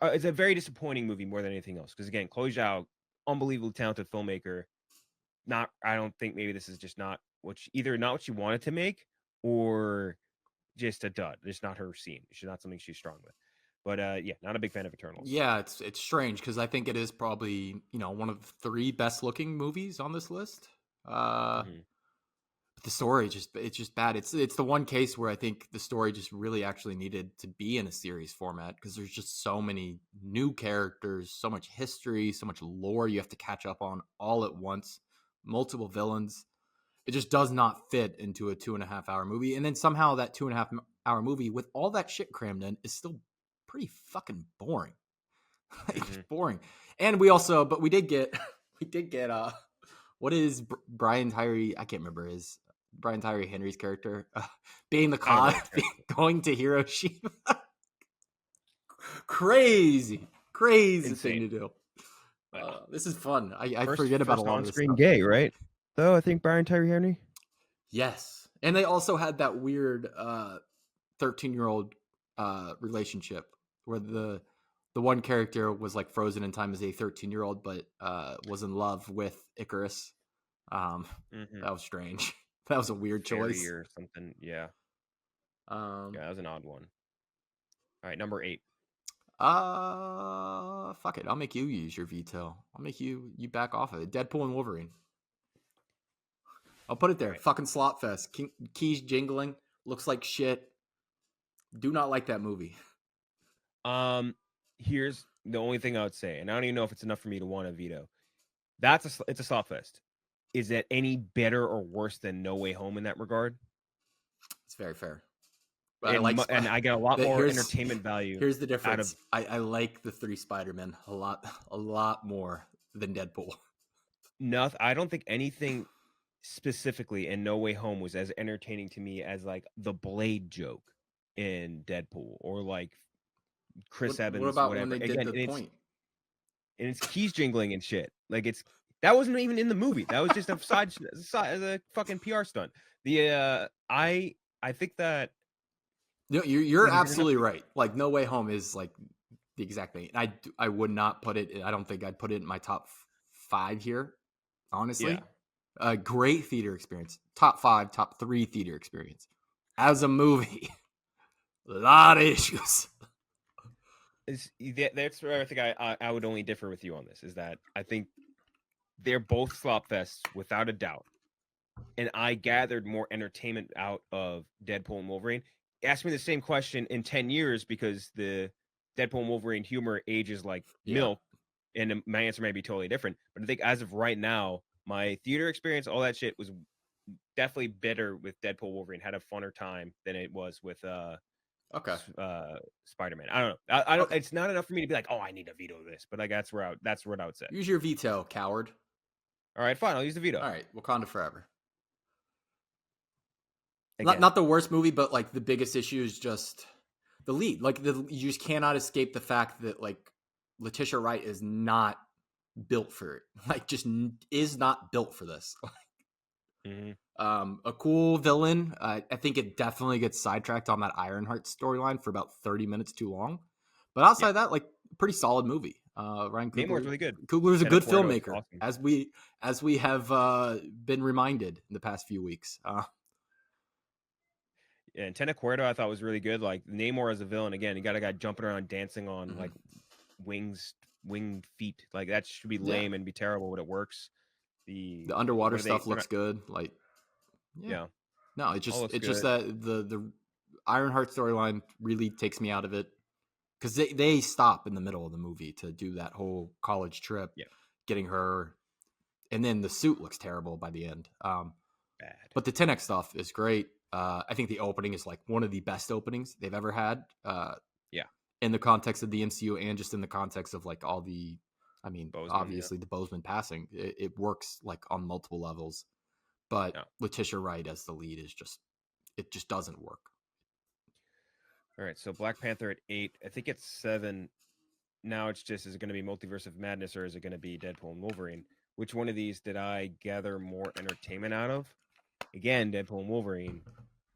A: It's a very disappointing movie more than anything else. Because again, Chloe Zhao, unbelievably talented filmmaker. I don't think maybe this is just not either not what she wanted to make, or just a dud. It's not her scene. It's not something she's strong with. But yeah, not a big fan of Eternals.
B: Yeah, it's strange because I think it is probably one of the 3 best looking movies on this list.
A: Mm-hmm.
B: But the story it's just bad. It's the one case where I think the story just really actually needed to be in a series format because there's just so many new characters, so much history, so much lore you have to catch up on all at once, multiple villains. It just does not fit into a 2.5 hour movie. And then somehow that 2.5 hour movie with all that shit crammed in is still pretty fucking boring. It's boring. And we did get what is Brian Tyree? I can't remember his Brian Tyree Henry's character being the cause going to Hiroshima. Crazy
A: Insane
B: thing to do. This is fun. I
A: first,
B: forget about a lot of this
A: on-screen
B: stuff.
A: gay, right? Though I think Brian Tyree Henry.
B: Yes, and they also had that weird 13-year-old relationship where the one character was like frozen in time as a 13-year-old, but was in love with Icarus. That was strange. That was a weird choice
A: or something. Yeah.
B: Yeah,
A: that was an odd one. All right, number 8.
B: Fuck it. I'll make you use your veto. I'll make you back off of it. Deadpool and Wolverine. I'll put it there. Right. Fucking slot fest. Keys jingling. Looks like shit. Do not like that movie.
A: Here's the only thing I would say, and I don't even know if it's enough for me to want to veto. It's a slot fest. Is that any better or worse than No Way Home in that regard?
B: It's very fair.
A: And I get a lot more entertainment value.
B: Here's the difference. I like the 3 Spider-Men a lot more than Deadpool.
A: Nothing. I don't think anything specifically in No Way Home was as entertaining to me as like the Blade joke in Deadpool, or like Chris Evans.
B: What about
A: whatever.
B: when they did the point?
A: And it's keys jingling and shit. Like that wasn't even in the movie. That was just a side a fucking PR stunt. I think that.
B: No, you're absolutely right. Like No Way Home is like the exact thing. I would not put it. I don't think I'd put it in my top 5 here. Honestly,
A: yeah.
B: A great theater experience. Top 5, top 3 theater experience. As a movie, a lot of issues.
A: That's where I think I would only differ with you on this. Is that I think they're both slop fests without a doubt, and I gathered more entertainment out of Deadpool and Wolverine. Ask me the same question in 10 years because the Deadpool and Wolverine humor ages like milk, and my answer may be totally different. But I think as of right now, my theater experience, all that shit was definitely better with Deadpool Wolverine. Had a funner time than it was with
B: Okay.
A: Spider-Man. I don't know. I don't.
B: Okay.
A: It's not enough for me to be like, oh, I need to veto this. But like that's what I would say.
B: Use your veto, coward.
A: All right, fine. I'll use the veto
B: All right, Wakanda Forever.
A: again.
B: Not the worst movie, but like the biggest issue is just the lead. Like you just cannot escape the fact that like Letitia Wright is not built for it. Like just is not built for this.
A: Mm-hmm.
B: A cool villain. I think it definitely gets sidetracked on that Ironheart storyline for about 30 minutes too long. But outside
A: Yeah,
B: that, like pretty solid movie. Ryan
A: Namor's
B: Coogler.
A: really good.
B: Coogler is a
A: Tena
B: good
A: Cuerdo is
B: filmmaker,
A: awesome.
B: as we have been reminded in the past few weeks.
A: And Tena Cuerdo I thought was really good. Like Namor as a villain, again, you got a guy jumping around dancing on like winged feet. Like that should be
B: Yeah,
A: lame and be terrible, but it works.
B: the
A: What
B: underwater
A: are they?
B: stuff
A: They're
B: looks
A: not.
B: good. Like, yeah,
A: Yeah,
B: no,
A: all looks
B: it's just
A: good.
B: that the Ironheart storyline really takes me out of it because they stop in the middle of the movie to do that whole college trip,
A: Yeah,
B: getting her, and then the suit looks terrible by the end.
A: bad.
B: But the 10X stuff is great. I think the opening is like one of the best openings they've ever had.
A: Yeah,
B: In the context of the MCU and just in the context of like all the, I mean,
A: Bozeman. Yeah,
B: obviously the Bozeman passing, it works like on multiple levels. But
A: yeah.
B: Letitia Wright as the lead is just, it just doesn't work.
A: All right, so Black Panther at 8. I think it's 7. Now it's just, is it going to be Multiverse of Madness or is it going to be Deadpool and Wolverine? Which one of these did I gather more entertainment out of? Again, Deadpool and Wolverine.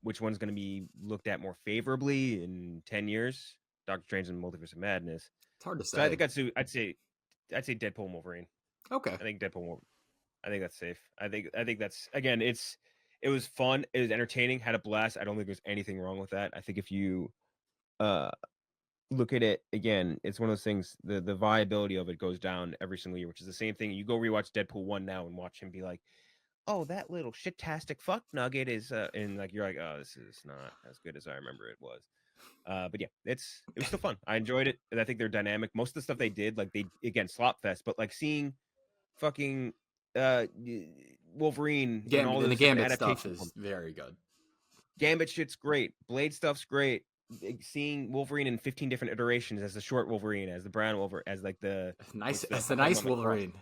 A: Which one's going to be looked at more favorably in 10 years? Doctor Strange and Multiverse of Madness.
B: It's hard to
A: So I
B: say.
A: think I'd say Deadpool and Wolverine.
B: Okay.
A: I think Deadpool and Wolverine. I think that's safe. I think that's, again, it was fun, it was entertaining, had a blast. I don't think there's anything wrong with that. I think if you uh look at it again, it's one of those things, the viability of it goes down every single year, which is the same thing. You go rewatch Deadpool 1 now and watch him be like, oh, that little shit-tastic fuck nugget is and like you're like, oh, this is not as good as I remember it was. But yeah, it was still fun. I enjoyed it, and I think they're dynamic. Most of the stuff they did, like they again slop fest, but like seeing fucking uh Wolverine in all
B: Gambit and the
A: those different
B: Gambit stuff
A: adaptation
B: is
A: forms.
B: very good.
A: Gambit shit's great. Blade stuff's great. Seeing Wolverine in 15 different iterations as the short Wolverine, as the brown Wolverine, as like the
B: Nice.
A: what's the
B: As the
A: arm
B: nice
A: on the cross.
B: Wolverine.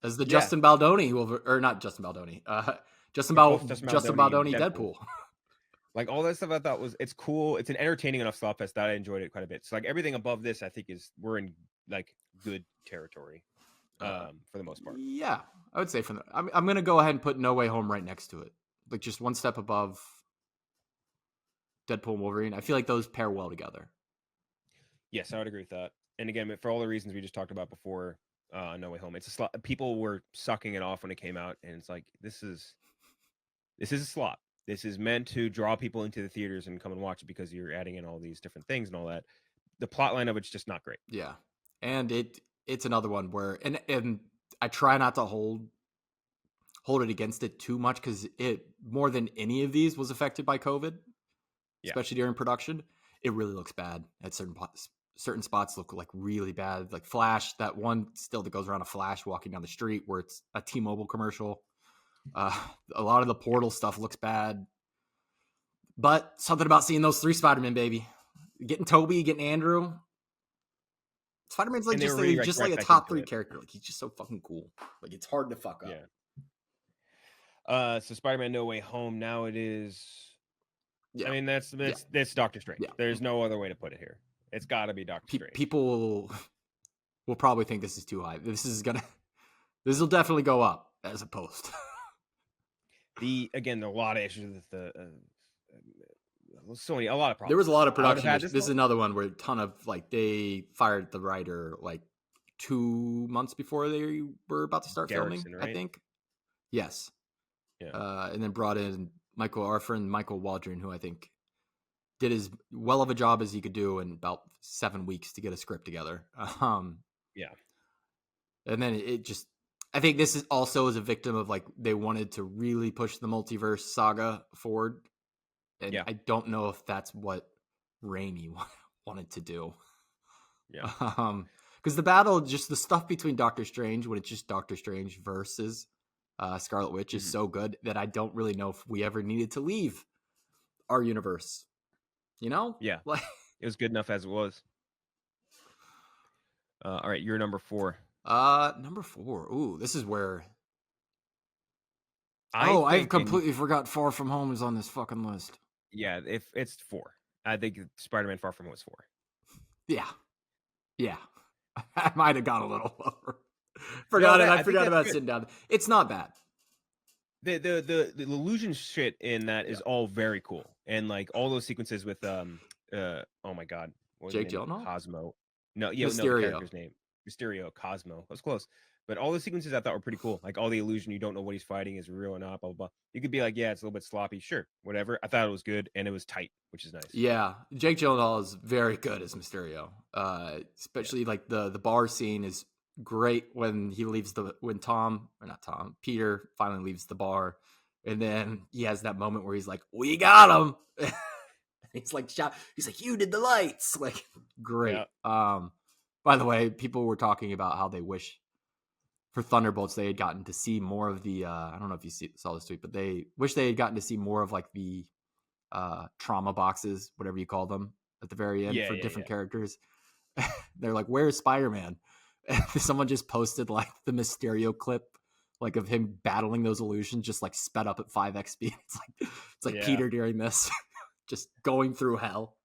B: As the
A: Yeah,
B: Justin Baldoni Wolverine, or not Justin Baldoni.
A: both Justin
B: Justin
A: Baldoni and
B: Baldoni
A: Deadpool.
B: Deadpool.
A: Like all that stuff, I thought it's cool. It's an entertaining enough slot fest that I enjoyed it quite a bit. So like everything above this, I think we're in like good territory, for the most part.
B: Yeah, I would say from the, I'm going to go ahead and put No Way Home right next to it, like just one step above Deadpool and Wolverine. I feel like those pair well together.
A: Yes, I would agree with that. And again, for all the reasons we just talked about before, No Way Home, it's a slot. People were sucking it off when it came out, and it's like this is a slot. This is meant to draw people into the theaters and come and watch it because you're adding in all these different things and all that. The plot line of it's just not great.
B: Yeah, and it's another one where and I try not to hold it against it too much because it more than any of these was affected by COVID,
A: Yeah,
B: especially during production. It really looks bad at certain spots. Look like really bad, like Flash. That one still that goes around a Flash walking down the street where it's a T-Mobile commercial. A lot of the Portal stuff looks bad, but something about seeing those 3 Spider-Man, baby, getting Toby, getting Andrew. Spider-Man's like
A: and they were really
B: just like
A: right
B: a
A: back
B: top
A: into
B: 3
A: it.
B: character. Like he's just so fucking cool. Like it's hard to fuck up.
A: Yeah. So Spider-Man No Way Home now it is. I
B: Yeah,
A: mean
B: yeah,
A: that's Doctor Strange.
B: yeah.
A: There's no other way to put it here. It's got to be Doctor Strange.
B: People will probably think this is too high. This will definitely go up as a post.
A: Again, there are a lot of issues with a lot of
B: There
A: problems
B: was
A: with
B: a
A: this
B: lot
A: one.
B: of
A: I would have
B: production
A: had
B: issues.
A: this
B: This is
A: one.
B: another one where a ton of like they fired the writer like 2 months before they were about to start filming.
A: Derrickson,
B: I
A: right?
B: think. Yes.
A: Yeah.
B: And then brought in our friend Michael Waldron, who I think did as well of a job as he could do in about 7 weeks to get a script together.
A: Yeah.
B: And then it just, I think this is also as a victim of like they wanted to really push the multiverse saga forward, and
A: Yeah.
B: I don't know if that's what Raimi wanted to do.
A: Yeah.
B: Because the battle, just the stuff between Doctor Strange when it's just Doctor Strange versus Scarlet Witch is
A: Mhm.
B: so good that I don't really know if we ever needed to leave our universe. You know,
A: Yeah,
B: like
A: it was good enough as it was. All right, you're number 4.
B: number 4. Ooh, this is where.
A: I
B: Oh, I've
A: think, and
B: completely forgot Far From Home is on this fucking list.
A: yeah, if it's 4, I think Spider-Man: Far From Home was 4.
B: Yeah, yeah. I might have gone a little lower.
A: No,
B: Forgot it.
A: that
B: I
A: I think
B: forgot
A: that's
B: about
A: good.
B: sitting down. It's not bad.
A: The illusion shit in that
B: Yeah.
A: is all very cool, and like all those sequences with oh my god, what was his
B: Jake
A: name?
B: Gyllenhaal,
A: Cosmo. No, yeah, no, the
B: Mysterio.
A: character's name. Mysterio, Cosmo. That was close. But all the sequences I thought were pretty cool. Like all the illusion, you don't know what he's fighting is real or not, blah, blah, blah. You could be like, yeah, it's a little bit sloppy. Sure, whatever. I thought it was good and it was tight, which is nice.
B: Yeah, Jake Gyllenhaal is very good as Mysterio.
A: Yeah.
B: Especially like the bar scene is great when he leaves when Tom or not Tom Peter finally leaves the bar, and then he has that moment where he's like, "We got him." He's like, "Shout!" He's like, "You did the lights!" Like, great.
A: Yeah.
B: By the way, people were talking about how they wish for Thunderbolts they had gotten to see more of the. I don't know if you saw this tweet, but they wish they had gotten to see more of like the trauma boxes, whatever you call them, at the very end
A: Yeah,
B: for
A: yeah, yeah.
B: different characters. They're like, "Where's Spider-Man?" Someone just posted like the Mysterio clip, like of him battling those illusions, just like sped up at 5x speed. It's like
A: Yeah.
B: Peter during this, just going through hell.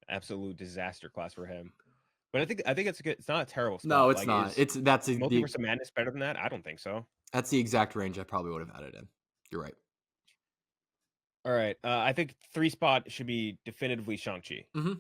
A: Absolute disaster class for him. But I think it's good. It's not a terrible
B: No,
A: spot.
B: it's
A: Like,
B: not.
A: is
B: The
A: Multiverse of Madness better than that? I don't think so.
B: that's the exact range I probably would have had it in. You're right.
A: All right. I think 3 spot should be definitively Shang-Chi.
B: Mm-hmm.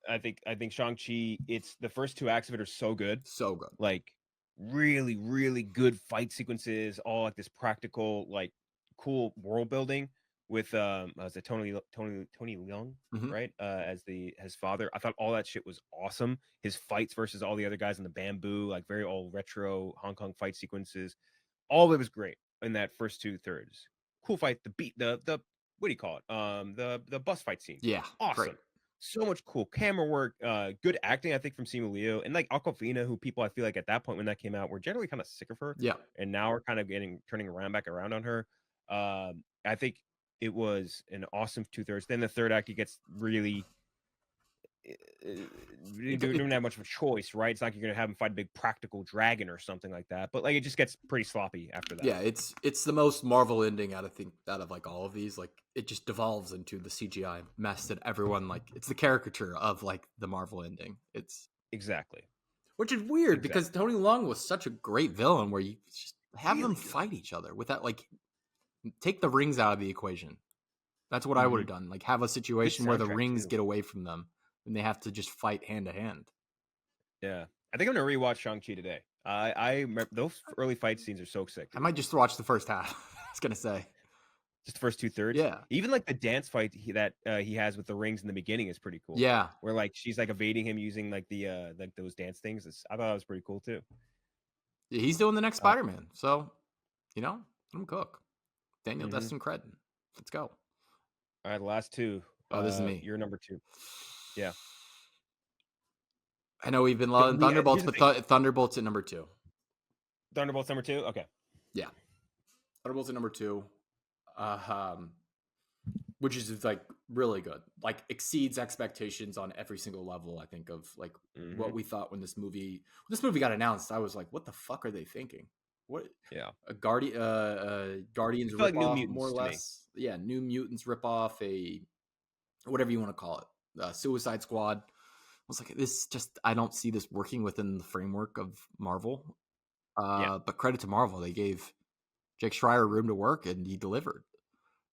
A: I think Shang-Chi, it's the first 2 acts of it are so good.
B: So good.
A: Like really, really good fight sequences, all like this practical, like cool world building with as a Tony Leung,
B: Mm-hmm.
A: right? As his father. I thought all that shit was awesome. His fights versus all the other guys in the bamboo, like very old retro Hong Kong fight sequences. All of it was great in that first 2/3. Cool fight, the what do you call it? The bus fight scene.
B: Yeah, great.
A: Awesome. So much cool camera work, good acting, I think, from Simu Liu, and like Aquafina, who people I feel like at that point when that came out were generally kind of sick of her,
B: Yeah,
A: and now we're kind of turning around back around on her. I think it was an awesome 2/3. Then the third act, he gets really you don't have much of a choice, right? It's not like you're gonna have him fight a big practical dragon or something like that. But like it just gets pretty sloppy after that.
B: yeah. It's the most Marvel ending out of like all of these. Like it just devolves into the CGI mess that everyone like. It's the caricature of like the Marvel ending. It's
A: Exactly.
B: which is weird because
A: Exactly.
B: Tony Leung was such a great villain where you just have them
A: Really good.
B: fight each other without like take the rings out of the equation. That's what I would
A: Hmm.
B: have done. Like have a
A: Good
B: situation where the
A: soundtrack
B: rings
A: too.
B: get away from them and they have to just fight hand to hand.
A: Yeah. I think I'm gonna rewatch Shang-Chi today. I remember those early fight scenes are so sick,
B: I
A: dude.
B: might just watch the first half. I was gonna say,
A: Just the first 2/3.
B: yeah,
A: Even like the dance fight that he has with the rings in the beginning is pretty cool.
B: yeah.
A: Where like she's like evading him using like the like those dance things. I thought that was pretty cool too.
B: He's doing the next
A: Uh,
B: Spider-Man, so let him cook. Daniel
A: mhm.
B: Destin Credden. Let's go.
A: All right, the last 2.
B: Oh, this is me.
A: You're number 2. Yeah.
B: I know we've been loving Thunderbolts,
A: Here's the
B: but
A: thing.
B: Thunderbolts at number 2.
A: Thunderbolts number 2. Okay.
B: Yeah, Thunderbolts at number 2, which is like really good. Like exceeds expectations on every single level. I think of like what
A: Hmm.
B: we thought when this movie got announced. I was like, what the fuck are they thinking? What
A: Yeah.
B: a Guardians
A: It felt like New
B: ripoff, more or
A: Mutants to me.
B: less. Yeah, New Mutants ripoff, a whatever you want to call it, Suicide Squad. I was like, this just I don't see this working within the framework of Marvel.
A: Yeah.
B: But credit to Marvel, they gave Jake Schreier room to work, and he delivered.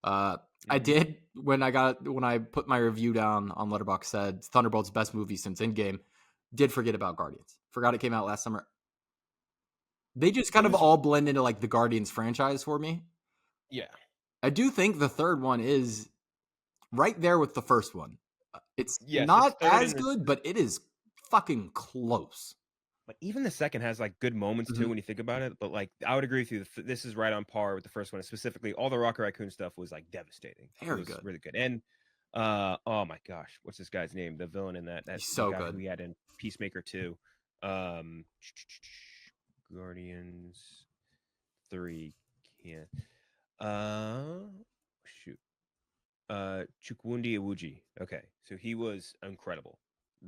B: I
A: Hmm.
B: did when I put my review down on Letterboxd said Thunderbolts best movie since Endgame. Did forget about Guardians. Forgot it came out last summer. They just
A: It
B: kind of
A: was
B: all blend into like the Guardians franchise for me.
A: yeah.
B: I do think the third one is right there with the first one. It's
A: Yes, it's
B: not
A: third
B: as
A: in this.
B: good, but it is fucking close.
A: But even the second has like good moments too
B: Mhm.
A: when you think about it. But like I would agree with you. This is right on par with the first one. Specifically, all the Rocket Raccoon stuff was like devastating. It
B: Very
A: was
B: good.
A: really good. And oh my gosh, what's this guy's name? The villain in that
B: He's
A: the
B: so
A: guy who
B: good.
A: we had in Peacemaker 2. Um, Guardians 3 can't. Shoot. Chukwundi Iwuji. Okay, so he was incredible,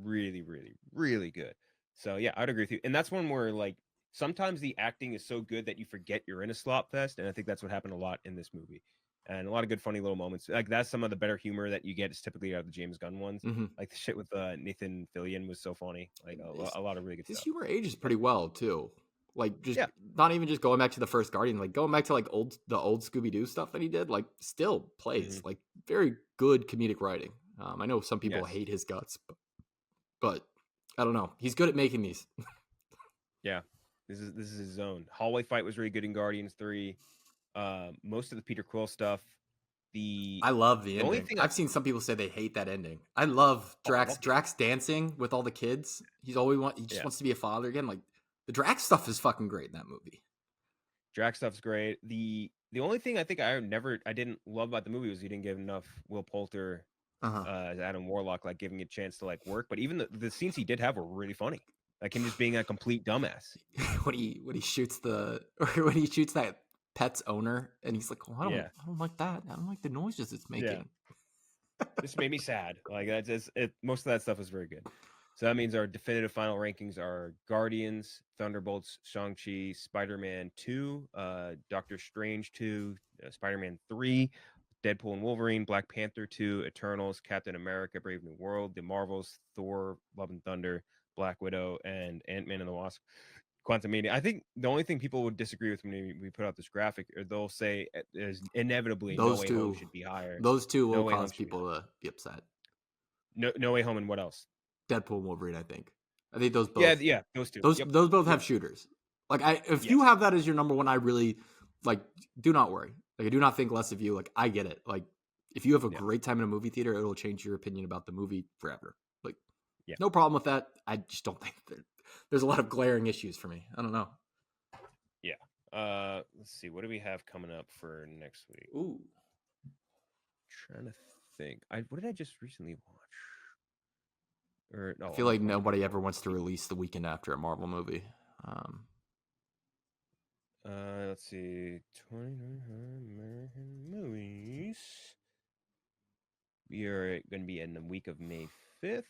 A: really, really, really good. So yeah, I'd agree with you. And that's one where like sometimes the acting is so good that you forget you're in a slop fest, and I think that's what happened a lot in this movie. And a lot of good, funny little moments. Like that's some of the better humor that you get is typically out of the James Gunn ones.
B: Mm-hmm.
A: Like the shit with Nathan Fillion was so funny. Like a lot of really good
B: His
A: stuff.
B: humor ages pretty well too. Like just
A: Yeah.
B: not even just going back to the first Guardian, like going back to like the old Scooby Doo stuff that he did, like still plays like very good comedic writing. I know some people hate his guts, but I don't know. He's good at making these.
A: Yeah, this is his zone. Hallway fight was really good in Guardians 3. Most of the Peter Quill stuff.
B: I love the
A: only
B: ending.
A: thing
B: I've seen some people say they hate that ending. I love Drax.
A: love it.
B: Drax dancing with all the kids. He just wants to be a father again. Like the Drax stuff is fucking great in that movie.
A: Drax stuff's great. The only thing I think I didn't love about the movie was he didn't give enough Will Poulter as Adam Warlock, like giving it a chance to like work. But even the scenes he did have were really funny. Like him just being a complete dumbass.
B: when he shoots when he shoots that pet's owner, and he's like, "Oh, I don't like that. I don't like the noises it's making."
A: Yeah. This made me sad. Like that's just it. Most of that stuff was very good. So that means our definitive final rankings are Guardians, Thunderbolts, Shang-Chi, Spider-Man 2, Doctor Strange 2, Spider-Man 3, Deadpool and Wolverine, Black Panther 2, Eternals, Captain America, Brave New World, The Marvels, Thor, Love and Thunder, Black Widow, and Ant-Man and the Wasp. Quantumania. I think the only thing people would disagree with when we put out this graphic, or they'll say is inevitably
B: Those
A: No Way
B: two
A: Home should be higher.
B: Those two will
A: No Way Home
B: cause
A: should be
B: people to be upset.
A: No Way Home and what else?
B: Deadpool and Wolverine. I think those both.
A: Yeah, those two.
B: Those both have shooters. Like if you have that as your number one, I really like. Do not worry. Like I do not think less of you. Like I get it. Like if you have a great time in a movie theater, it'll change your opinion about the movie forever. Like no problem with that. I just don't think there's a lot of glaring issues for me. I don't know.
A: Yeah. Let's see. What do we have coming up for next week?
B: Ooh.
A: Trying to think. What did I just recently watch?
B: I feel like nobody ever wants to release the weekend after a Marvel movie.
A: Let's see. 29 American movies. We are going to be in the week of May 5th.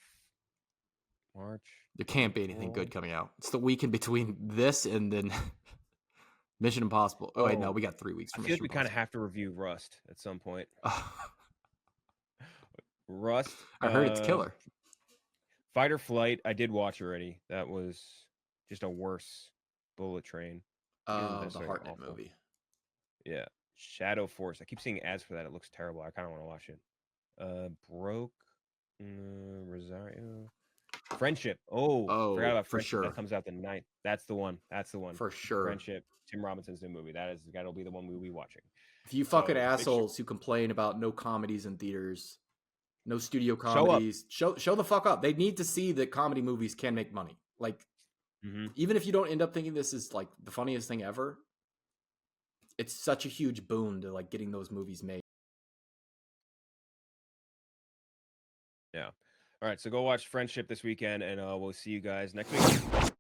A: March.
B: There can't be anything good coming out. It's the weekend between this and then Mission Impossible. Oh, wait, no, we got 3 weeks for Mission Impossible.
A: We kind of have to review Rust at some point. Rust.
B: I heard it's killer.
A: Fight or Flight. I did watch already. That was just a worse Bullet Train.
B: The Hartnett movie.
A: Yeah. Shadow Force. I keep seeing ads for that. It looks terrible. I kind of want to watch it. Broke. Rosario. Friendship. Forgot about
B: for
A: Friendship.
B: sure.
A: That comes out the 9th. That's the one.
B: For sure.
A: Friendship. Tim Robinson's new movie. That'll be the one we'll be watching.
B: If you fucking assholes who complain about no comedies in theaters, no studio comedies, show the fuck up. They need to see that comedy movies can make money. Like, even if you don't end up thinking this is like the funniest thing ever, it's such a huge boon to like getting those movies made.
A: Yeah. All right. So go watch Friendship this weekend, and we'll see you guys next week.